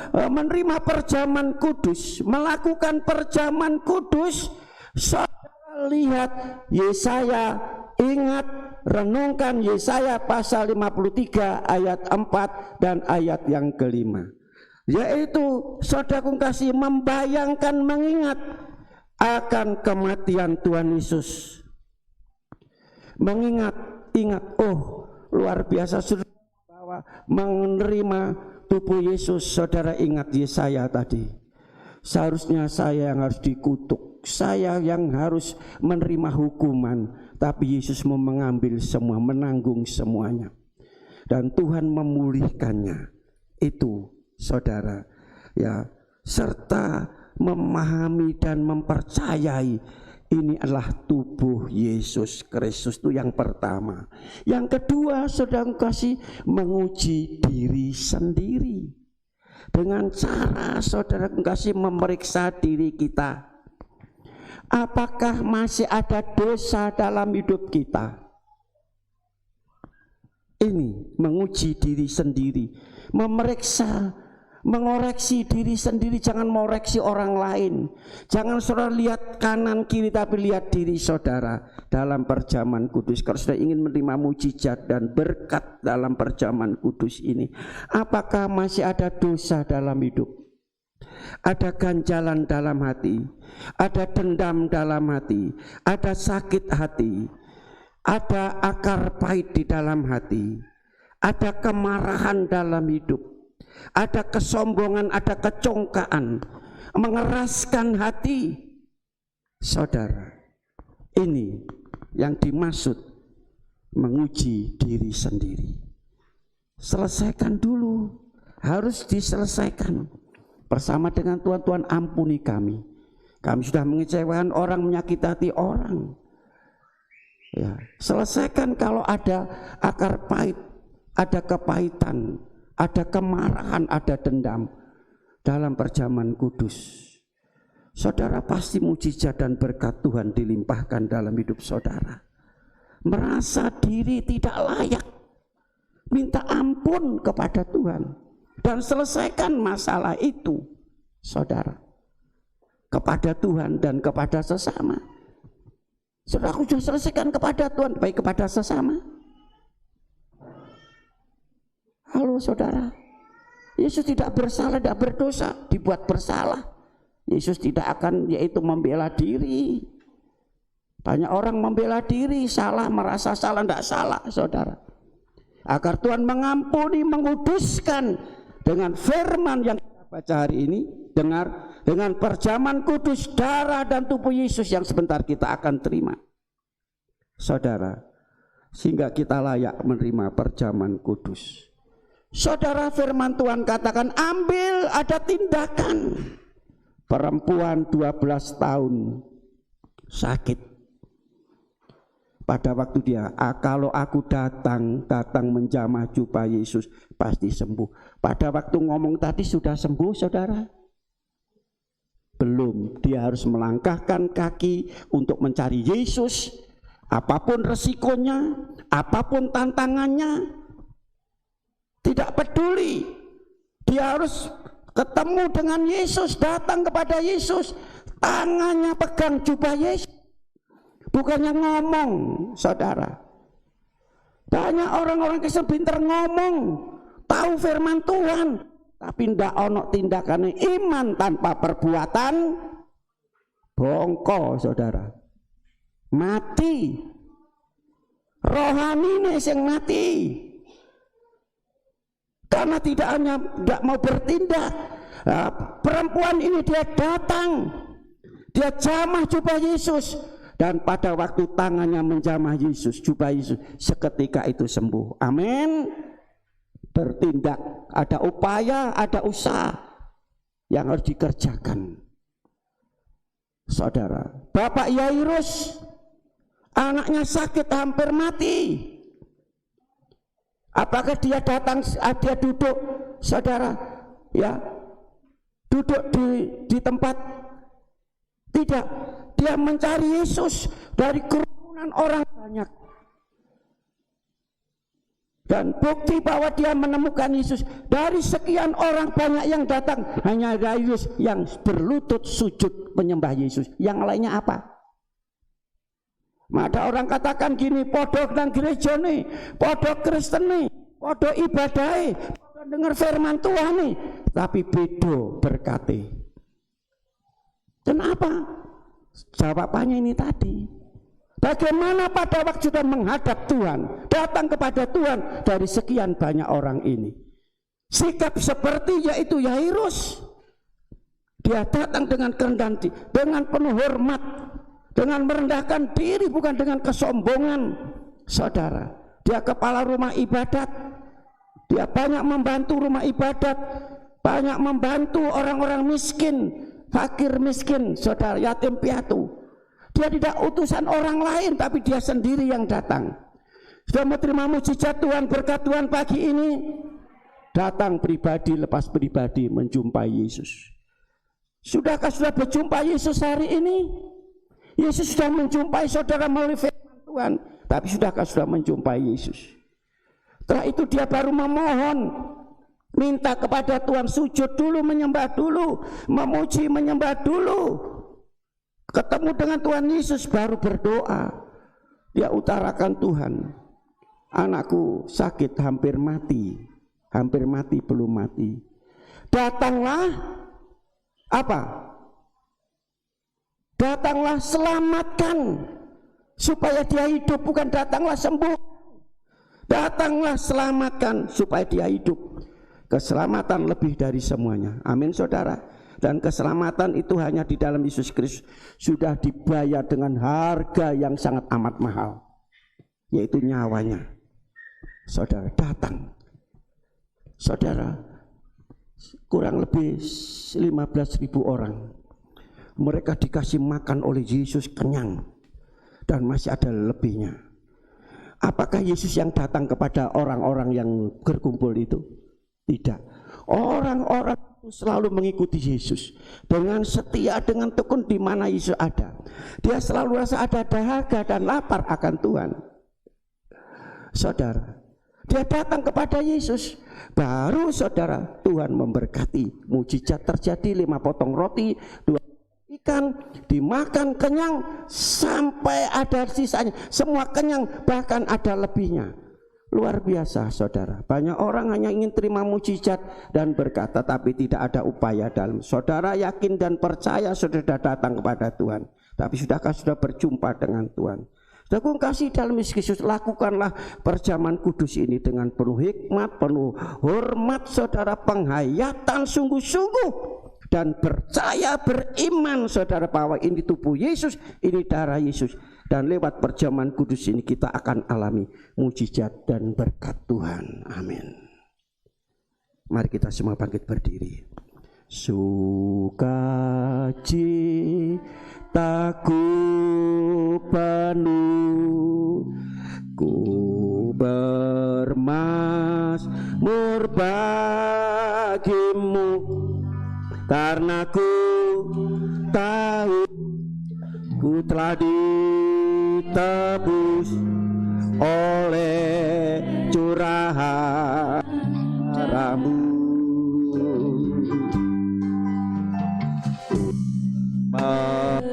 menerima perjamuan kudus, melakukan perjamuan kudus, saudara lihat Yesaya, ingat, renungkan Yesaya pasal 53 ayat 4 dan ayat yang ke-5. Yaitu saudara kasih membayangkan, mengingat akan kematian Tuhan Yesus. Mengingat, ingat, oh luar biasa saudara, bahwa menerima tubuh Yesus. Saudara ingat Yesaya tadi, seharusnya saya yang harus dikutuk, saya yang harus menerima hukuman, tapi Yesus mau mengambil semua, menanggung semuanya, dan Tuhan memulihkannya. Itu saudara, ya, serta memahami dan mempercayai Ini adalah tubuh Yesus Kristus, itu yang pertama. Yang kedua, saudara kasih, menguji diri sendiri. Dengan cara saudara kasih memeriksa diri kita. Apakah masih ada dosa dalam hidup kita? Ini menguji diri sendiri, memeriksa, mengoreksi diri sendiri. Jangan mengoreksi orang lain. Jangan saudara lihat kanan kiri, tapi lihat diri saudara dalam perjamuan kudus. Kalau saudara ingin menerima mujizat dan berkat dalam perjamuan kudus ini, apakah masih ada dosa dalam hidup? Ada ganjalan dalam hati, ada dendam dalam hati, ada sakit hati, ada akar pahit di dalam hati, ada kemarahan dalam hidup, ada kesombongan, ada kecongkaan, mengeraskan hati. Saudara, ini yang dimaksud menguji diri sendiri. Selesaikan dulu, harus diselesaikan. Bersama dengan Tuhan, Tuhan ampuni kami. Kami sudah mengecewakan orang, menyakiti hati orang. Ya, selesaikan kalau ada akar pahit, ada kepahitan, ada kemarahan, ada dendam dalam perjamuan kudus. Saudara, pasti mujizat dan berkat Tuhan dilimpahkan dalam hidup saudara. Merasa diri tidak layak, minta ampun kepada Tuhan dan selesaikan masalah itu, saudara, kepada Tuhan dan kepada sesama. Saudara, aku sudah selesaikan kepada Tuhan, baik kepada sesama. Halo saudara, Yesus tidak bersalah, tidak berdosa, dibuat bersalah. Yesus tidak akan yaitu membela diri. Banyak orang membela diri, salah, merasa salah, tidak salah, saudara. Agar Tuhan mengampuni, menguduskan dengan firman yang kita baca hari ini, dengar, dengan perjamuan kudus, darah dan tubuh Yesus yang sebentar kita akan terima, saudara, sehingga kita layak menerima perjamuan kudus. Saudara, firman Tuhan katakan, ambil, ada tindakan. Perempuan 12 tahun sakit. Pada waktu dia, kalau aku datang menjamah jubah Yesus, pasti sembuh. Pada waktu ngomong tadi sudah sembuh, saudara? Belum, dia harus melangkahkan kaki untuk mencari Yesus. Apapun resikonya, apapun tantangannya, tidak peduli. Dia harus ketemu dengan Yesus, datang kepada Yesus, tangannya pegang jubah Yesus. Bukannya ngomong, saudara. Banyak orang-orang Kristen pintar ngomong, tahu firman Tuhan, tapi ndak ono tindakannya. Iman tanpa perbuatan bongko, saudara, mati. Rohani ini yang mati, karena tidak mau bertindak. Nah, perempuan ini dia datang, dia jamah jubah Yesus. Dan pada waktu tangannya menjamah Yesus, jubah Yesus, seketika itu sembuh. Amin. Bertindak, ada upaya, ada usaha yang harus dikerjakan. Saudara, Bapak Yairus, anaknya sakit hampir mati. Apakah dia datang, dia duduk, saudara, ya, duduk di tempat? Tidak. Dia mencari Yesus dari kerumunan orang banyak. Dan bukti bahwa dia menemukan Yesus dari sekian orang banyak yang datang, hanya Yairus yang berlutut sujud menyembah Yesus. Yang lainnya apa? Ada orang katakan gini, podo nang gereja nih, podo Kristen nih, podo ibadah, podo dengar firman Tuhan nih, tapi bedo berkati. Kenapa? Jawabannya ini tadi. Bagaimana pada waktu kita menghadap Tuhan, datang kepada Tuhan dari sekian banyak orang ini. Sikap seperti yaitu Yairus. Dia datang dengan kerendahan hati, dengan penuh hormat, dengan merendahkan diri, bukan dengan kesombongan. Saudara, dia kepala rumah ibadat. Dia banyak membantu rumah ibadat, banyak membantu orang-orang miskin, fakir miskin, saudara, yatim piatu. Dia tidak utusan orang lain, tapi dia sendiri yang datang. Sudah mau terima mujizat Tuhan, berkat Tuhan pagi ini? Datang pribadi, lepas pribadi menjumpai Yesus. Sudahkah sudah berjumpa Yesus hari ini? Yesus sudah menjumpai saudara melalui firman Tuhan, tapi sudahkah sudah menjumpai Yesus? Setelah itu dia baru memohon, minta kepada Tuhan, sujud dulu, menyembah dulu, memuji, menyembah dulu. Ketemu dengan Tuhan Yesus baru berdoa. Dia utarakan, Tuhan, anakku sakit hampir mati belum mati. Datanglah apa? Datanglah selamatkan supaya dia hidup, bukan datanglah sembuh. Datanglah selamatkan supaya dia hidup. Keselamatan lebih dari semuanya. Amin saudara. Dan keselamatan itu hanya di dalam Yesus Kristus sudah dibayar dengan harga yang sangat amat mahal, yaitu nyawanya. Saudara datang. Saudara, kurang lebih 15.000 orang. Mereka dikasih makan oleh Yesus kenyang dan masih ada lebihnya. Apakah Yesus yang datang kepada orang-orang yang berkumpul itu? Tidak. Orang-orang itu selalu mengikuti Yesus dengan setia, dengan tekun di mana Yesus ada. Dia selalu rasa ada dahaga dan lapar akan Tuhan. Saudara, dia datang kepada Yesus. Baru saudara, Tuhan memberkati. Mujizat terjadi, 5 potong roti, 2 ikan, dimakan kenyang sampai ada sisanya. Semua kenyang, bahkan ada lebihnya. Luar biasa saudara. Banyak orang hanya ingin terima mujizat dan berkat, tetapi tidak ada upaya dalam. Saudara yakin dan percaya saudara datang kepada Tuhan, tapi sudahkah sudah berjumpa dengan Tuhan? Saudara kasih dalam Yesus Kristus, lakukanlah perjamuan kudus ini dengan penuh hikmat, penuh hormat saudara, penghayatan sungguh-sungguh, dan percaya, beriman saudara bahwa ini tubuh Yesus, ini darah Yesus. Dan lewat perjamuan kudus ini kita akan alami mujizat dan berkat Tuhan. Amin. Mari kita semua bangkit berdiri. Sukacitaku penuh, ku bermazmur bagimu, karena ku tahu ku telah ditebus oleh curahan darahmu.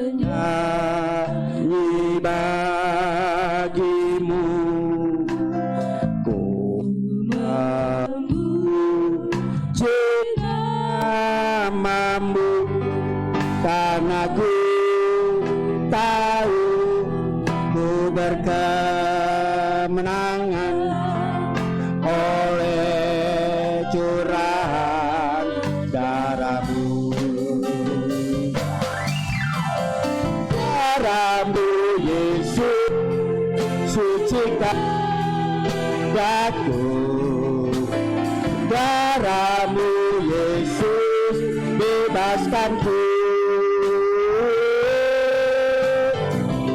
Menyanyi bagimu, ku memuji namamu, karena ku tahu ku berkemenangan oleh curahan darahmu. Darahmu Yesus sucikan daku, darahmu Yesus bebaskanku,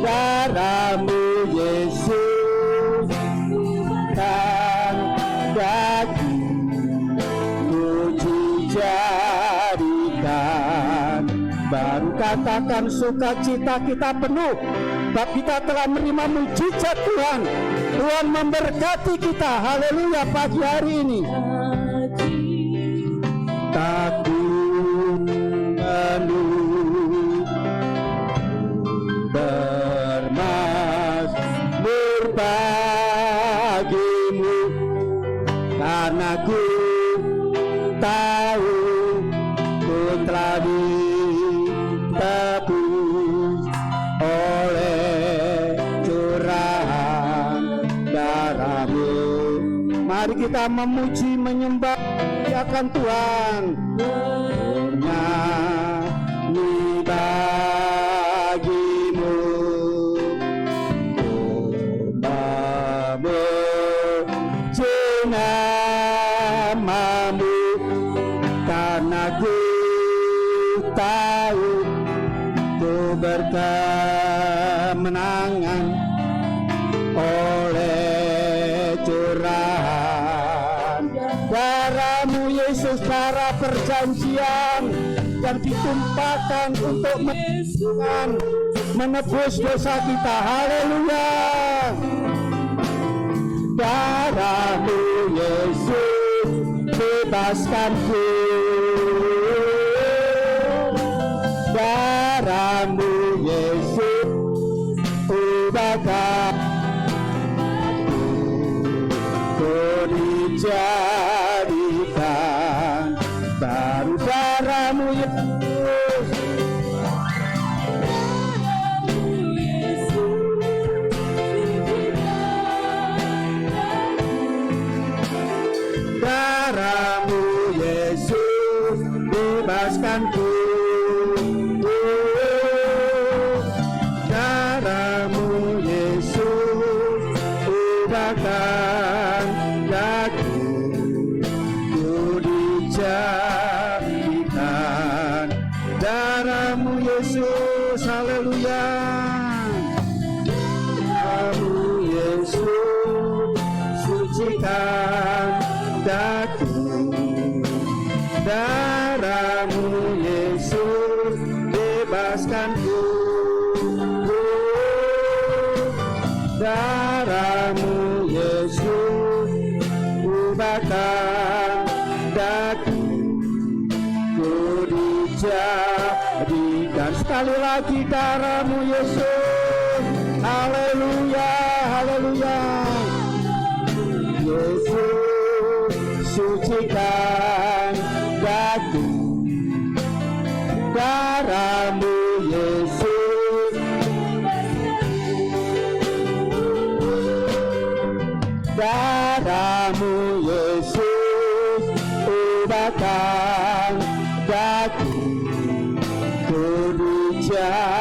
darahmu Yesus kan daging puji jadikan. Baru katakan sukacita kita penuh, sebab kita telah menerima mujizat Tuhan. Tuhan memberkati kita. Haleluya pagi hari ini. Takut penuh bermazmur bagimu, karena ku tahu ku telah ditebus oleh curahan darahmu. Mari kita memuji, menyembah akan Tuhan. Nyanyi bagimu, memuji namamu, karena ku tahu ku berkat yang ditumpahkan untuk menebus dosa kita. Haleluya. Darah-Mu Yesus bebaskanku. Darah-Mu Yesus ubahkan. Ku dijadikan baru. Darah-Mu Yesus. Darah-Mu Yesus bebaskanku. Darah-Mu Yesus ubahkan daku. Ku dijadikan darah-Mu Yesus. Haleluya. Darah-Mu Yesus sucikan daku. Darah-Mu Yesus bebaskanku. Darah-Mu Yesus ubahkan daku. Ku dijadikan. Sekali lagi darah-Mu Yesus. Haleluya, haleluya. Yesus sucikan daku. Darah-Mu Yesus. Darah-Mu Yesus ubahkan daku. Ku dijadikan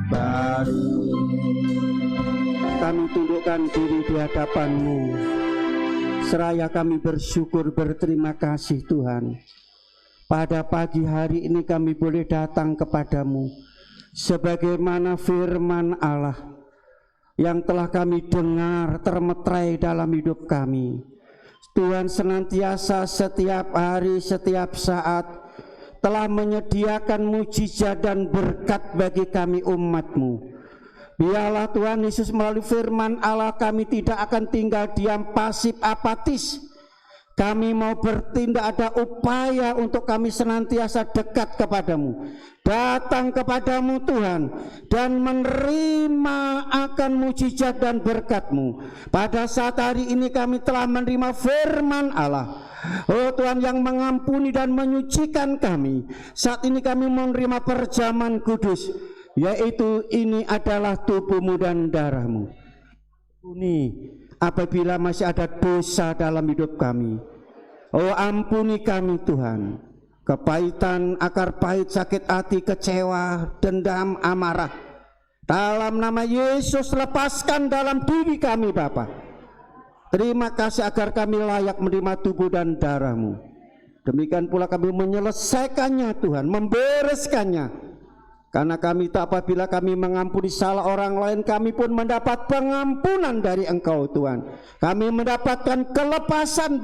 baru. Kami tundukkan diri di hadapan-Mu. Seraya kami bersyukur, berterima kasih Tuhan. Pada pagi hari ini kami boleh datang kepadamu sebagaimana firman Allah yang telah kami dengar termeterai dalam hidup kami. Tuhan senantiasa setiap hari, setiap saat telah menyediakan mujizat dan berkat bagi kami umat-Mu. Biarlah Tuhan Yesus melalui firman Allah kami tidak akan tinggal diam pasif apatis. Kami mau bertindak, ada upaya untuk kami senantiasa dekat kepadamu, datang kepadamu Tuhan, dan menerima akan mujizat dan berkat-Mu. Pada saat hari ini kami telah menerima firman Allah, oh Tuhan, yang mengampuni dan menyucikan kami. Saat ini kami menerima perjamuan kudus, yaitu ini adalah tubuh-Mu dan darah-Mu. Ini apabila masih ada dosa dalam hidup kami, oh ampuni kami Tuhan. Kepahitan, akar pahit, sakit hati, kecewa, dendam, amarah, dalam nama Yesus lepaskan dalam diri kami Bapa. Terima kasih agar kami layak menerima tubuh dan darah-Mu. Demikian pula kami menyelesaikannya Tuhan, membereskannya. Karena kami tak, apabila kami mengampuni salah orang lain, kami pun mendapat pengampunan dari Engkau Tuhan. Kami mendapatkan kelepasan,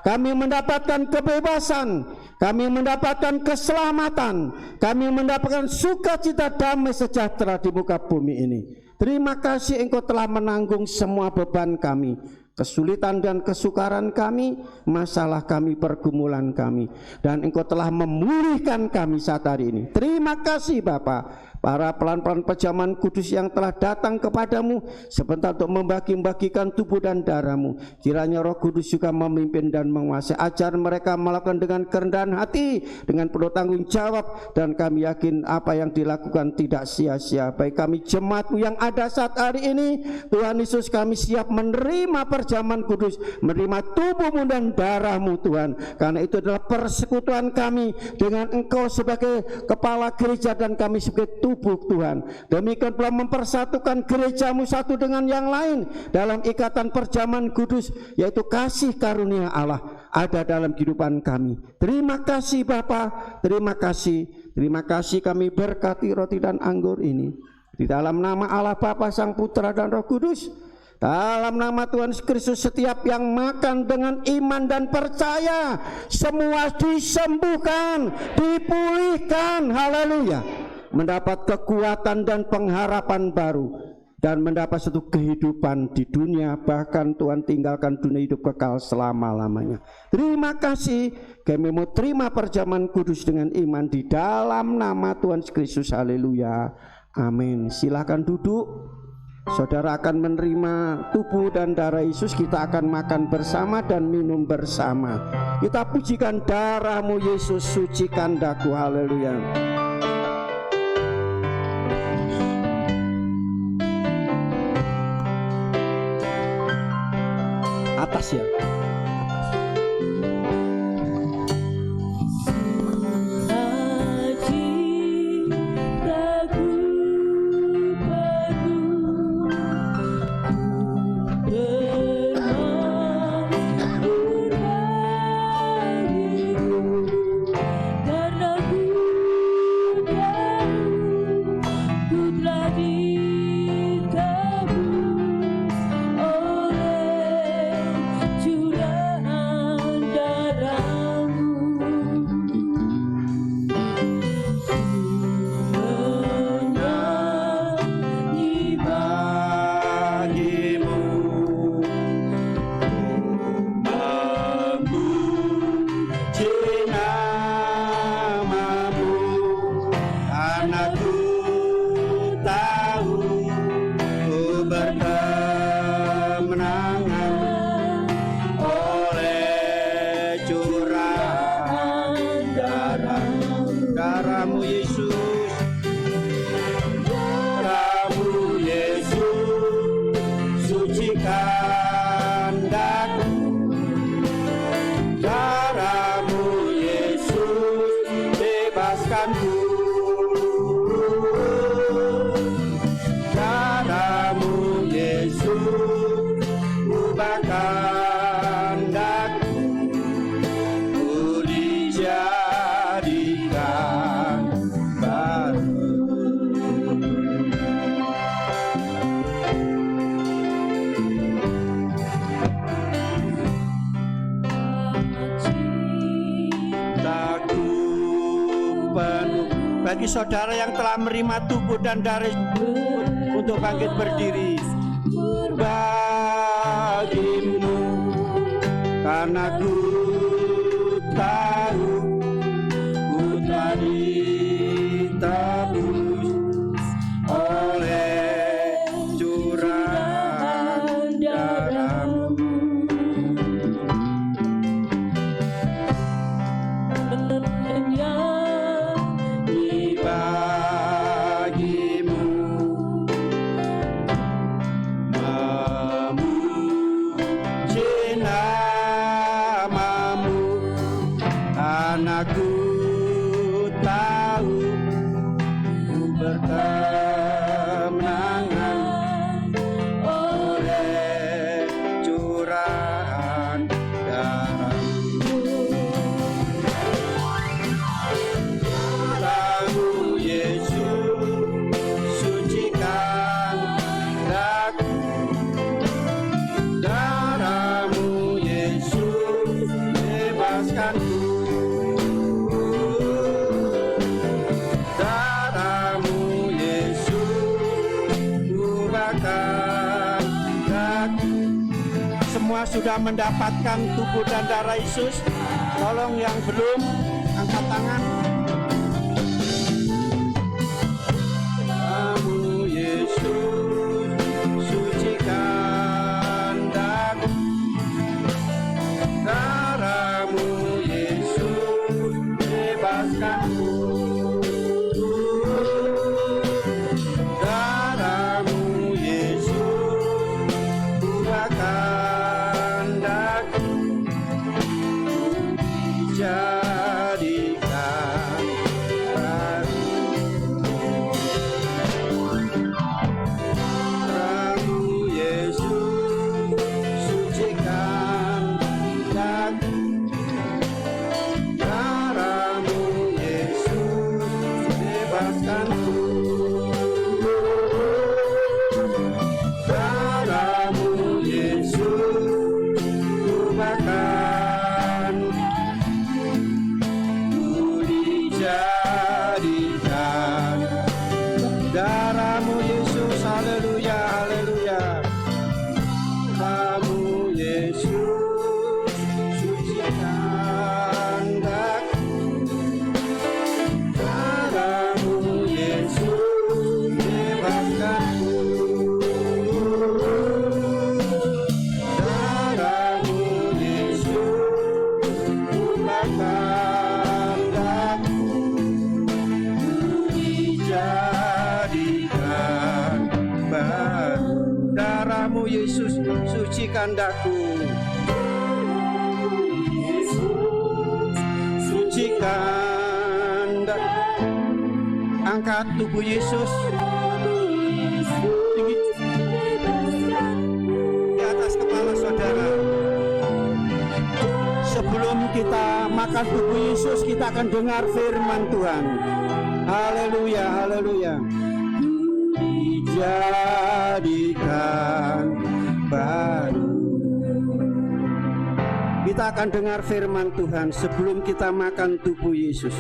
kami mendapatkan kebebasan, kami mendapatkan keselamatan, kami mendapatkan sukacita, damai sejahtera di muka bumi ini. Terima kasih Engkau telah menanggung semua beban kami, kesulitan dan kesukaran kami, masalah kami, pergumulan kami, dan Engkau telah memulihkan kami saat hari ini. Terima kasih Bapa. Para pelan-pelan perjamuan kudus yang telah datang kepadamu sebentar untuk membagi-bagikan tubuh dan darah-Mu, kiranya Roh Kudus juga memimpin dan menguasai. Ajar mereka melakukan dengan kerendahan hati, dengan penuh tanggung jawab, dan kami yakin apa yang dilakukan tidak sia-sia. Baik kami jemaat-Mu yang ada saat hari ini, Tuhan Yesus, kami siap menerima perjamuan kudus, menerima tubuh-Mu dan darah-Mu Tuhan, karena itu adalah persekutuan kami dengan Engkau sebagai kepala gereja dan kami sebagai tubuh Tuhan. Demikian pula mempersatukan gereja-Mu satu dengan yang lain dalam ikatan perjamuan kudus, yaitu kasih karunia Allah ada dalam kehidupan kami. Terima kasih Bapa, terima kasih. Terima kasih kami berkati roti dan anggur ini di dalam nama Allah Bapa, Sang Putra dan Roh Kudus. Dalam nama Tuhan Yesus Kristus, setiap yang makan dengan iman dan percaya, semua disembuhkan, dipulihkan, haleluya, mendapat kekuatan dan pengharapan baru, dan mendapat satu kehidupan di dunia, bahkan Tuhan tinggalkan dunia hidup kekal selama-lamanya. Terima kasih, kami mau terima perjamuan kudus dengan iman di dalam nama Tuhan Yesus Kristus, haleluya, amin. Silakan duduk. Saudara akan menerima tubuh dan darah Yesus. Kita akan makan bersama dan minum bersama. Kita pujikan darah-Mu Yesus, sucikan daku, haleluya. Atas ya. Bagi saudara yang telah menerima tubuh dan darah untuk bangkit berdiri, bagimu, karena ku tahu ku telah ditebus oleh curahan darah-Mu. Sudah mendapatkan tubuh dan darah Yesus, tolong yang belum angkat tangan. Kamu Yesus, sucikan daku, darah-Mu Yesus, bebaskanku, darah-Mu Yesus, ubahkan jadikan kehendakku. Suci kehendak. Angkat tubuh Yesus tinggi di atas kepala saudara. Sebelum kita makan tubuh Yesus, kita akan dengar firman Tuhan. Haleluya, haleluya. Dijadikan baru. Kita akan dengar firman Tuhan sebelum kita makan tubuh Yesus.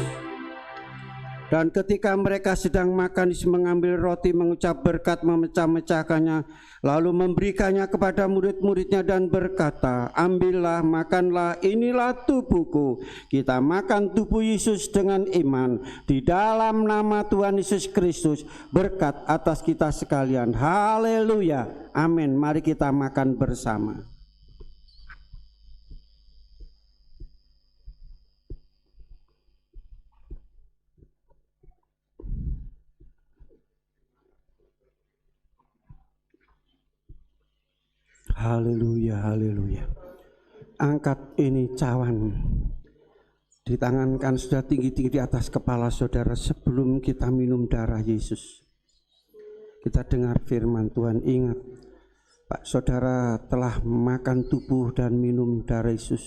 Dan ketika mereka sedang makan, Yesus mengambil roti, mengucap berkat, memecah-mecahkannya, lalu memberikannya kepada murid-muridnya dan berkata, ambillah, makanlah, inilah tubuhku. Kita makan tubuh Yesus dengan iman di dalam nama Tuhan Yesus Kristus, berkat atas kita sekalian. Haleluya, amin. Mari kita makan bersama. Haleluya, haleluya. Angkat ini cawan, ditangankan sudah tinggi-tinggi di atas kepala saudara sebelum kita minum darah Yesus. Kita dengar firman Tuhan. Ingat, Pak saudara telah makan tubuh dan minum darah Yesus.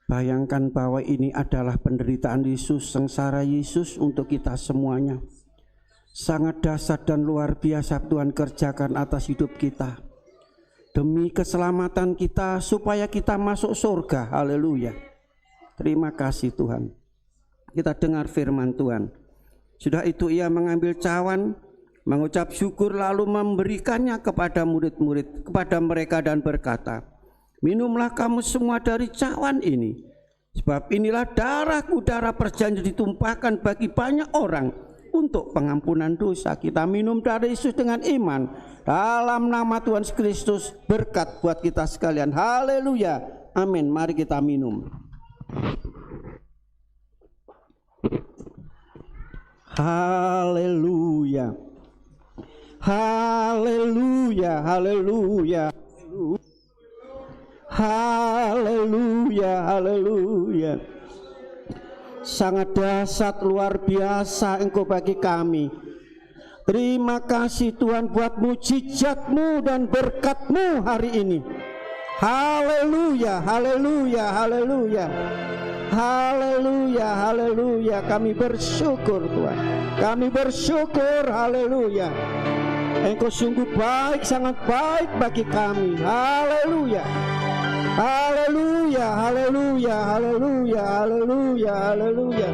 Bayangkan bahwa ini adalah penderitaan Yesus, sengsara Yesus untuk kita semuanya. Sangat dahsyat dan luar biasa Tuhan kerjakan atas hidup kita. Demi keselamatan kita, supaya kita masuk surga. Haleluya. Terima kasih Tuhan. Kita dengar firman Tuhan. Sudah itu ia mengambil cawan, mengucap syukur, lalu memberikannya kepada murid-murid, kepada mereka dan berkata, minumlah kamu semua dari cawan ini, sebab inilah darahku, darah perjanjian ditumpahkan bagi banyak orang untuk pengampunan dosa. Kita minum dari Yesus dengan iman dalam nama Tuhan Kristus, berkat buat kita sekalian. Haleluya, amin. Mari kita minum. Haleluya, haleluya, haleluya, haleluya, haleluya. Sangat dahsyat, luar biasa Engkau bagi kami. Terima kasih Tuhan buat mujizat-Mu dan berkat-Mu hari ini. Haleluya, haleluya, haleluya, haleluya, haleluya. Kami bersyukur Tuhan, kami bersyukur. Haleluya, Engkau sungguh baik, sangat baik bagi kami. Haleluya, haleluya, haleluya, haleluya, haleluya, haleluya.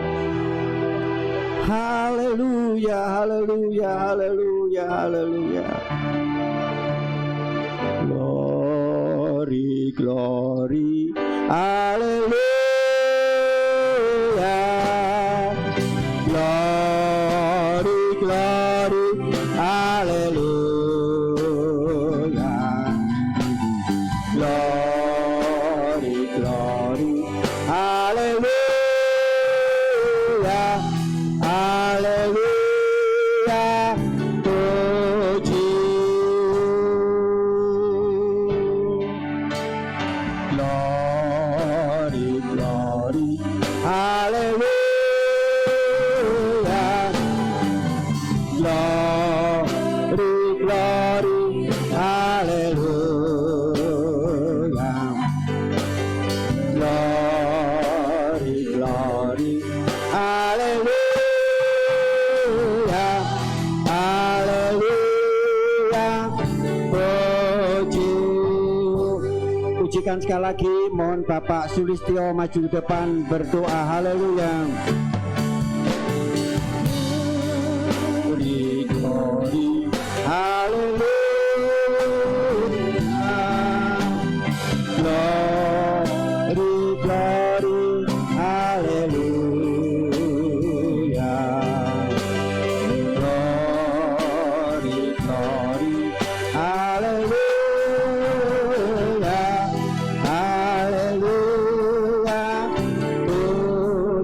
Haleluya, haleluya, haleluya, haleluya. Glory, glory, haleluya. Glory, glory, haleluya. Glory, glory, haleluya. Haleluya, puji. Glory, glory, haleluya. Glory, glory, haleluya. Glory, glory, haleluya. Pujikan sekali lagi, mohon Bapak Sulistyo maju di depan berdoa. Haleluya. Glory, glory, haleluya. Glory, glory, haleluya. Glory, glory, haleluya. Haleluya,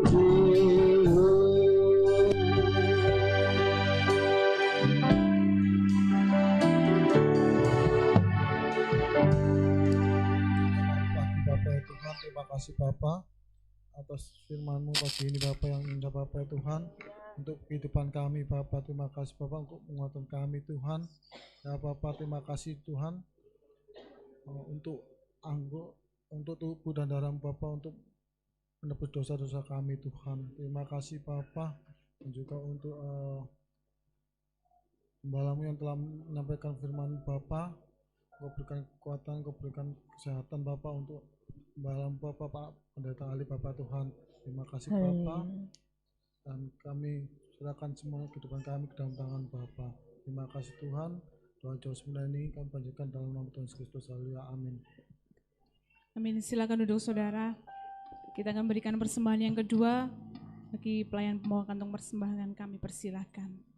puji. kasih Bapa atas firman-Mu pagi ini Bapa yang indah Bapa ya Tuhan, untuk kehidupan kami Bapa. Terima kasih Bapa untuk penguatan kami Tuhan. Ya Bapa, terima kasih Tuhan untuk tubuh dan darah Bapa, untuk menebus dosa-dosa kami Tuhan. Terima kasih Bapa, dan juga untuk Gembala-Mu yang telah menyampaikan firman Bapa. Kau berikan kekuatan, Kau berikan kesehatan Bapa untuk Gembala-Mu Bapa, Pak Pendeta Ali Bapa Tuhan. Terima kasih Bapa, dan kami serahkan semua kehidupan kami ke dalam tangan Bapa. Terima kasih Tuhan. Doa jauh semuanya ini kami panjatkan dalam nama Tuhan Yesus Kristus. Haleluya, amin. Amin. Silakan duduk saudara. Kita akan berikan persembahan yang kedua bagi pelayan pembawa kantong persembahan. Kami persilahkan.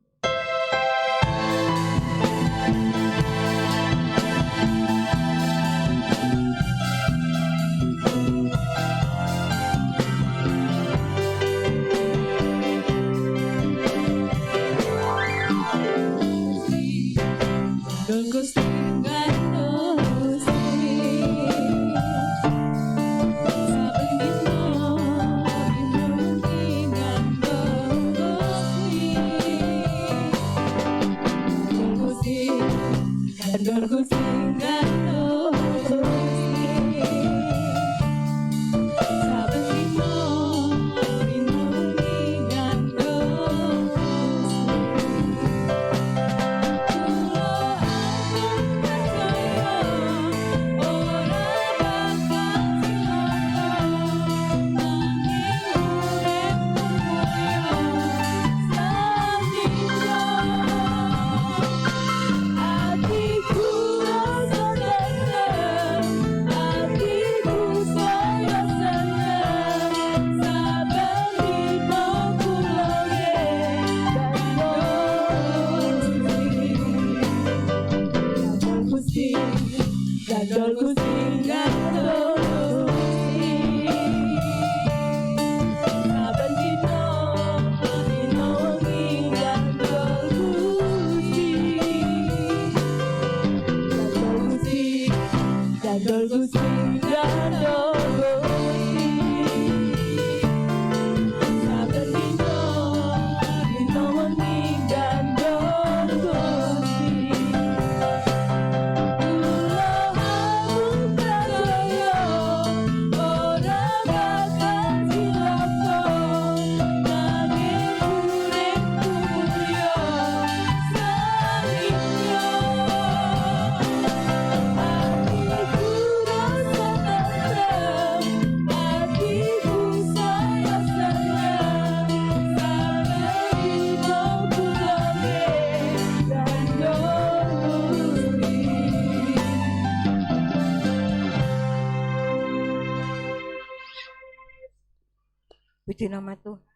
Puji nama Tuhan.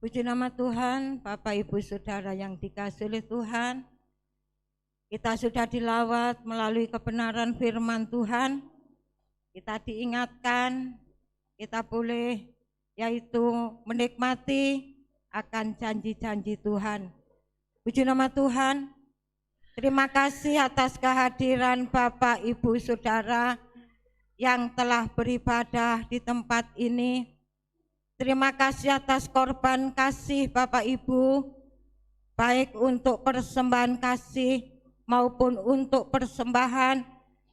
Puji nama Tuhan, Bapak Ibu Saudara yang dikasihi oleh Tuhan. Kita sudah dilawat melalui kebenaran firman Tuhan. Kita diingatkan, kita boleh yaitu menikmati akan janji-janji Tuhan. Puji nama Tuhan. Terima kasih atas kehadiran Bapak Ibu Saudara yang telah beribadah di tempat ini. Terima kasih atas korban kasih Bapak Ibu, baik untuk persembahan kasih maupun untuk persembahan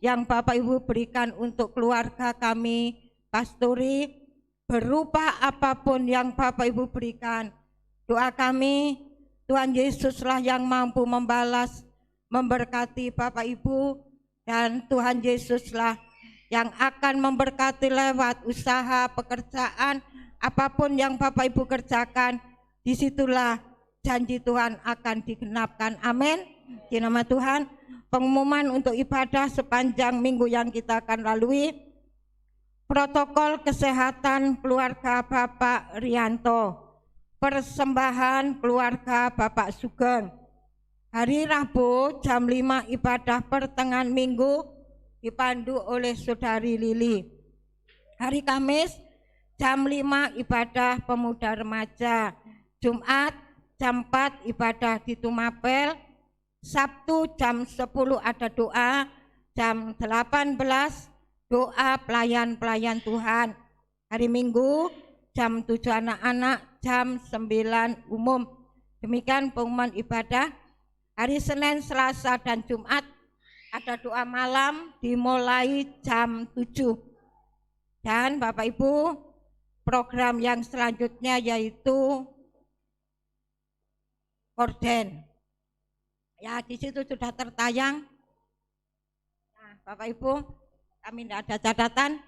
yang Bapak Ibu berikan untuk keluarga kami, Pastori, berupa apapun yang Bapak Ibu berikan. Doa kami, Tuhan Yesuslah yang mampu membalas, memberkati Bapak Ibu, dan Tuhan Yesuslah yang akan memberkati lewat usaha, pekerjaan, apapun yang Bapak Ibu kerjakan, disitulah janji Tuhan akan digenapkan. Amin. Di nama Tuhan, pengumuman untuk ibadah sepanjang minggu yang kita akan lalui. Protokol kesehatan keluarga Bapak Rianto, persembahan keluarga Bapak Sugeng. Hari Rabu jam 5 ibadah pertengahan minggu dipandu oleh Saudari Lili. Hari Kamis jam 5 ibadah pemuda remaja. Jumat jam 4 ibadah di Tumapel. Sabtu jam 10 ada doa. Jam 18.20 doa pelayan-pelayan Tuhan. Hari Minggu jam 7 anak-anak, jam 9 umum. Demikian pengumuman ibadah. Hari Senin, Selasa, dan Jumat ada doa malam dimulai jam 7. Dan Bapak Ibu, program yang selanjutnya yaitu Korden. Ya, di situ sudah tertayang. Nah, Bapak Ibu, kami tidak ada catatan.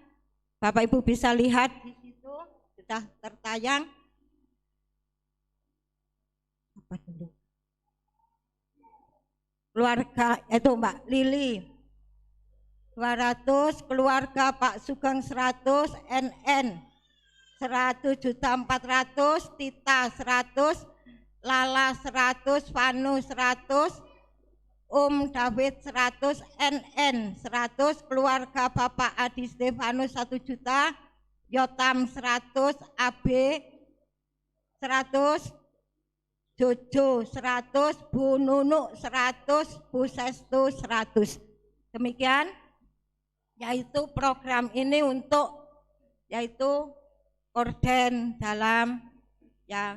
Bapak Ibu bisa lihat di situ sudah tertayang. Apa dulu? Keluarga itu Mbak Lili 200, keluarga Pak Sugeng 100, NN 100.400.000, Tita 100, Lala 100, Vanu 100, David 100, NN 100, keluarga Bapak Adi Stefanus 1 juta, Yotam 100, AB 100, Jojo 100, Bu Nunuk 100, Bu Sestu 100. Demikian yaitu program ini untuk yaitu korden dalam ya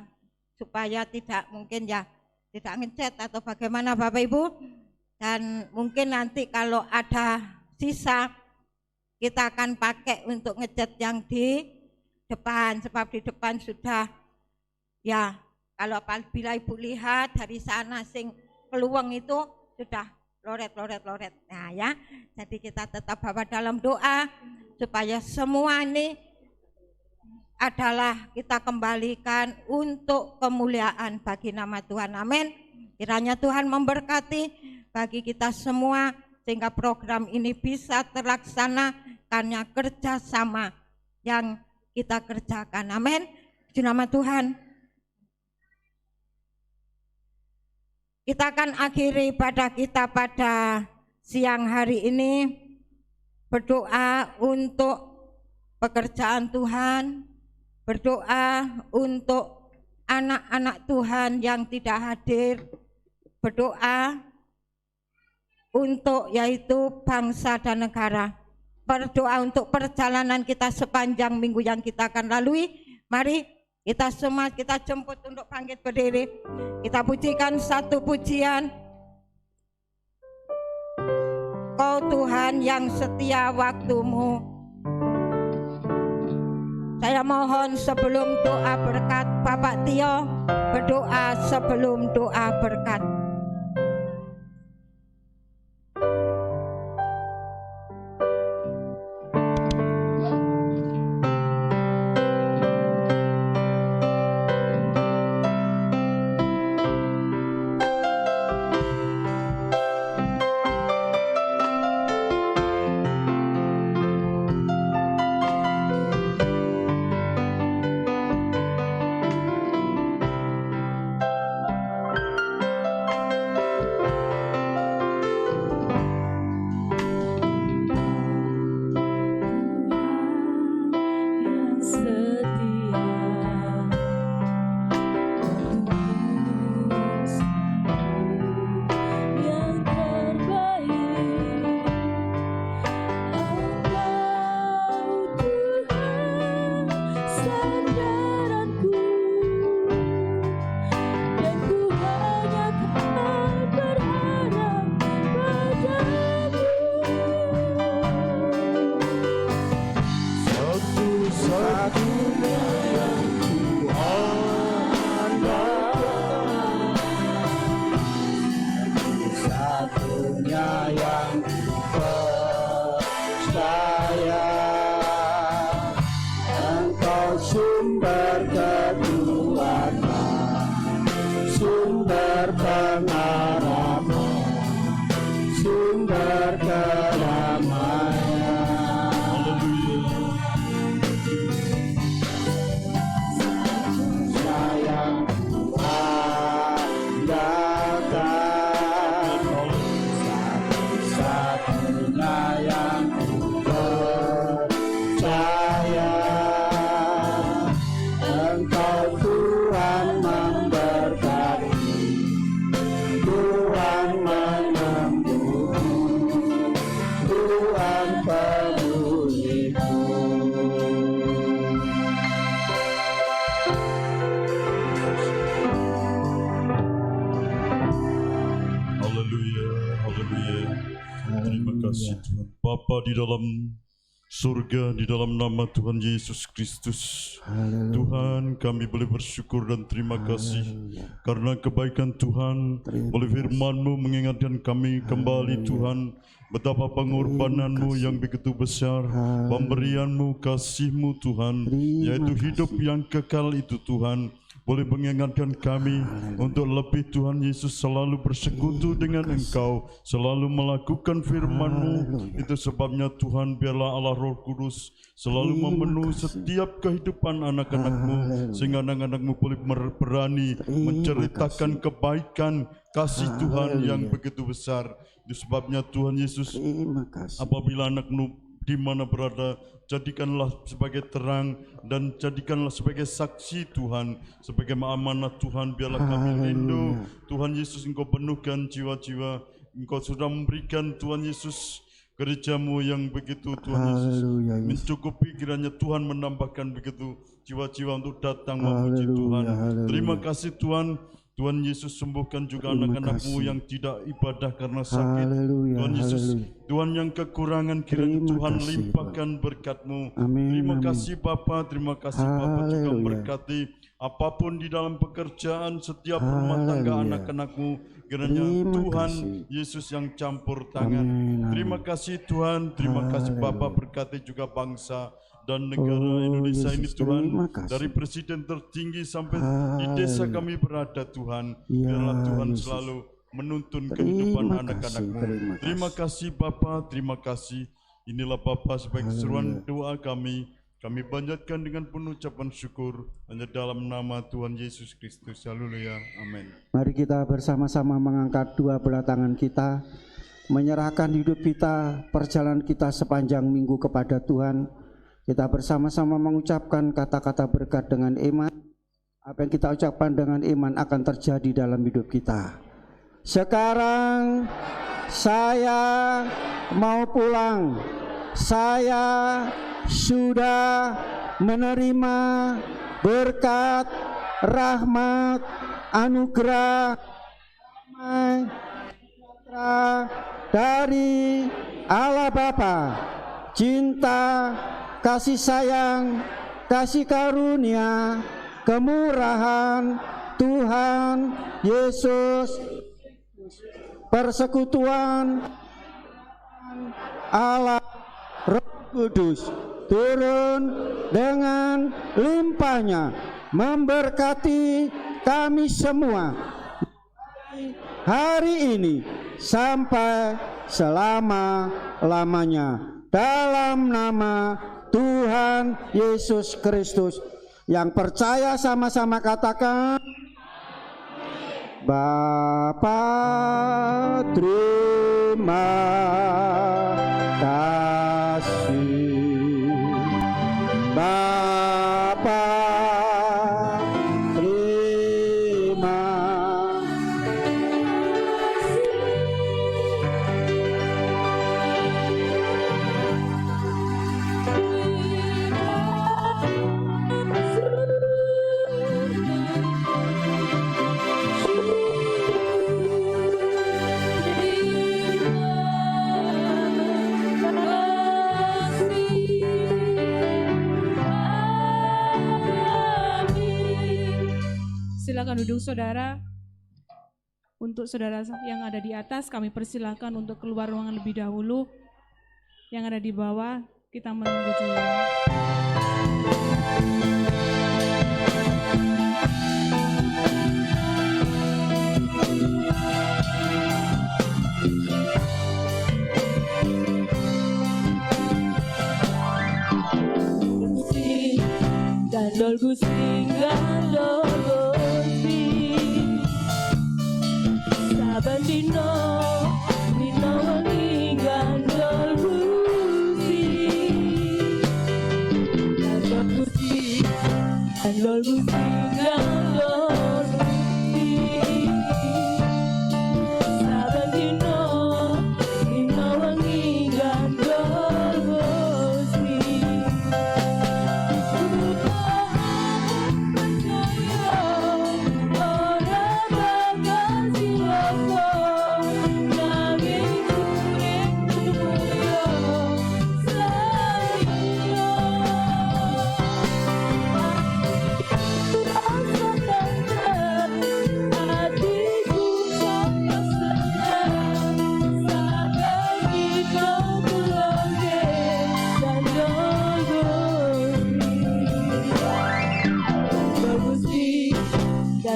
supaya tidak mungkin ya tidak ngecet atau bagaimana Bapak Ibu, dan mungkin nanti kalau ada sisa kita akan pakai untuk ngecat yang di depan, sebab di depan sudah ya kalau apabila Ibu lihat dari sana sing peluang itu sudah loret. Nah ya, jadi kita tetap bawa dalam doa supaya semua ini adalah kita kembalikan untuk kemuliaan bagi nama Tuhan. Amin. Kiranya Tuhan memberkati bagi kita semua sehingga program ini bisa terlaksana karena kerjasama yang kita kerjakan. Amin. Di nama Tuhan. Kita akan akhiri ibadah kita pada siang hari ini berdoa untuk pekerjaan Tuhan, berdoa untuk anak-anak Tuhan yang tidak hadir, berdoa untuk yaitu bangsa dan negara, berdoa untuk perjalanan kita sepanjang minggu yang kita akan lalui. Mari kita semua kita jemput untuk bangkit berdiri. Kita pujikan satu pujian. Kau Tuhan yang setia waktumu. Saya mohon sebelum doa berkat, Bapak Tio berdoa sebelum doa berkat. Bapa di dalam surga, di dalam nama Tuhan Yesus Kristus. Haleluya. Tuhan, kami boleh bersyukur dan terima kasih karena kebaikan Tuhan, oleh firman-Mu mengingatkan kami kembali Tuhan, betapa pengorbanan-Mu yang begitu besar, pemberian-Mu, kasih-Mu Tuhan, yaitu hidup yang kekal itu Tuhan, boleh mengingatkan kami untuk lebih Tuhan Yesus selalu bersekutu dengan Engkau, selalu melakukan firman-Mu. Itu sebabnya Tuhan, biarlah Allah Roh Kudus selalu memenuhi setiap kehidupan anak-anak-Mu, sehingga anak-anak-Mu boleh berani menceritakan kebaikan kasih Tuhan yang begitu besar. Itu sebabnya Tuhan Yesus, apabila anak-Mu di mana berada, jadikanlah sebagai terang dan jadikanlah sebagai saksi Tuhan, sebagai amanat Tuhan. Biarlah kami rindu Tuhan Yesus, Engkau penuhkan jiwa-jiwa, Engkau sudah memberikan Tuhan Yesus gereja-Mu yang begitu Tuhan Yesus mencukupi, kiranya Tuhan menambahkan begitu jiwa-jiwa untuk datang memuji Tuhan. Terima kasih Tuhan. Tuhan Yesus, sembuhkan juga anak-anak-Mu yang tidak ibadah karena sakit. Tuhan Yesus, Tuhan yang kekurangan, kiranya Tuhan limpahkan berkat-Mu. Terima kasih Bapa, terima kasih Bapa juga berkati apapun di dalam pekerjaan setiap rumah tangga anak-anak-Mu, kiranya Tuhan Yesus yang campur tangan. Terima kasih Tuhan, terima kasih Bapa, berkati juga bangsa dan negara Indonesia ini Tuhan, dari presiden tertinggi sampai di desa kami berada Tuhan, biarlah Tuhan selalu menuntun kehidupan anak-anak-Mu. Terima kasih Bapa, terima kasih. Inilah Bapa sebagai seruan doa kami panjatkan dengan penuh ucapan syukur hanya dalam nama Tuhan Yesus Kristus. Haleluya, amin. Mari kita bersama-sama mengangkat dua belah tangan kita, menyerahkan hidup kita, perjalanan kita sepanjang minggu kepada Tuhan. Kita bersama-sama mengucapkan kata-kata berkat dengan iman. Apa yang kita ucapkan dengan iman akan terjadi dalam hidup kita. Sekarang saya mau pulang. Saya sudah menerima berkat, rahmat, anugerah, damai, sejahtera dari Allah Bapa, cinta, kasih sayang, kasih karunia, kemurahan Tuhan Yesus, persekutuan Allah Roh Kudus turun dengan limpahnya memberkati kami semua hari ini sampai selama-lamanya, dalam nama Tuhan Yesus Kristus. Yang percaya sama-sama katakan, Bapa terima kasih, Bapa terima Silakan duduk saudara. Untuk saudara yang ada di atas, kami persilakan untuk keluar ruangan lebih dahulu. Yang ada di bawah, kita menunggu dulu. Gandol Gusti, gandol Gusti, saben dino wengi gandol Gusti, gandol Gusti, gandol Gusti, gandol Gusti, saben dino wengi gandol Gusti. Percaya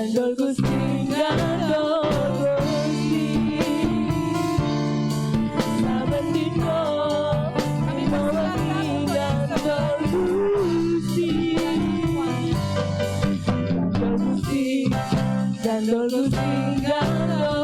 Gandol Gusti, gandol Gusti. Saben dino kami mewengi gandol Gusti. Gandol Gusti, gandol Gusti, gandol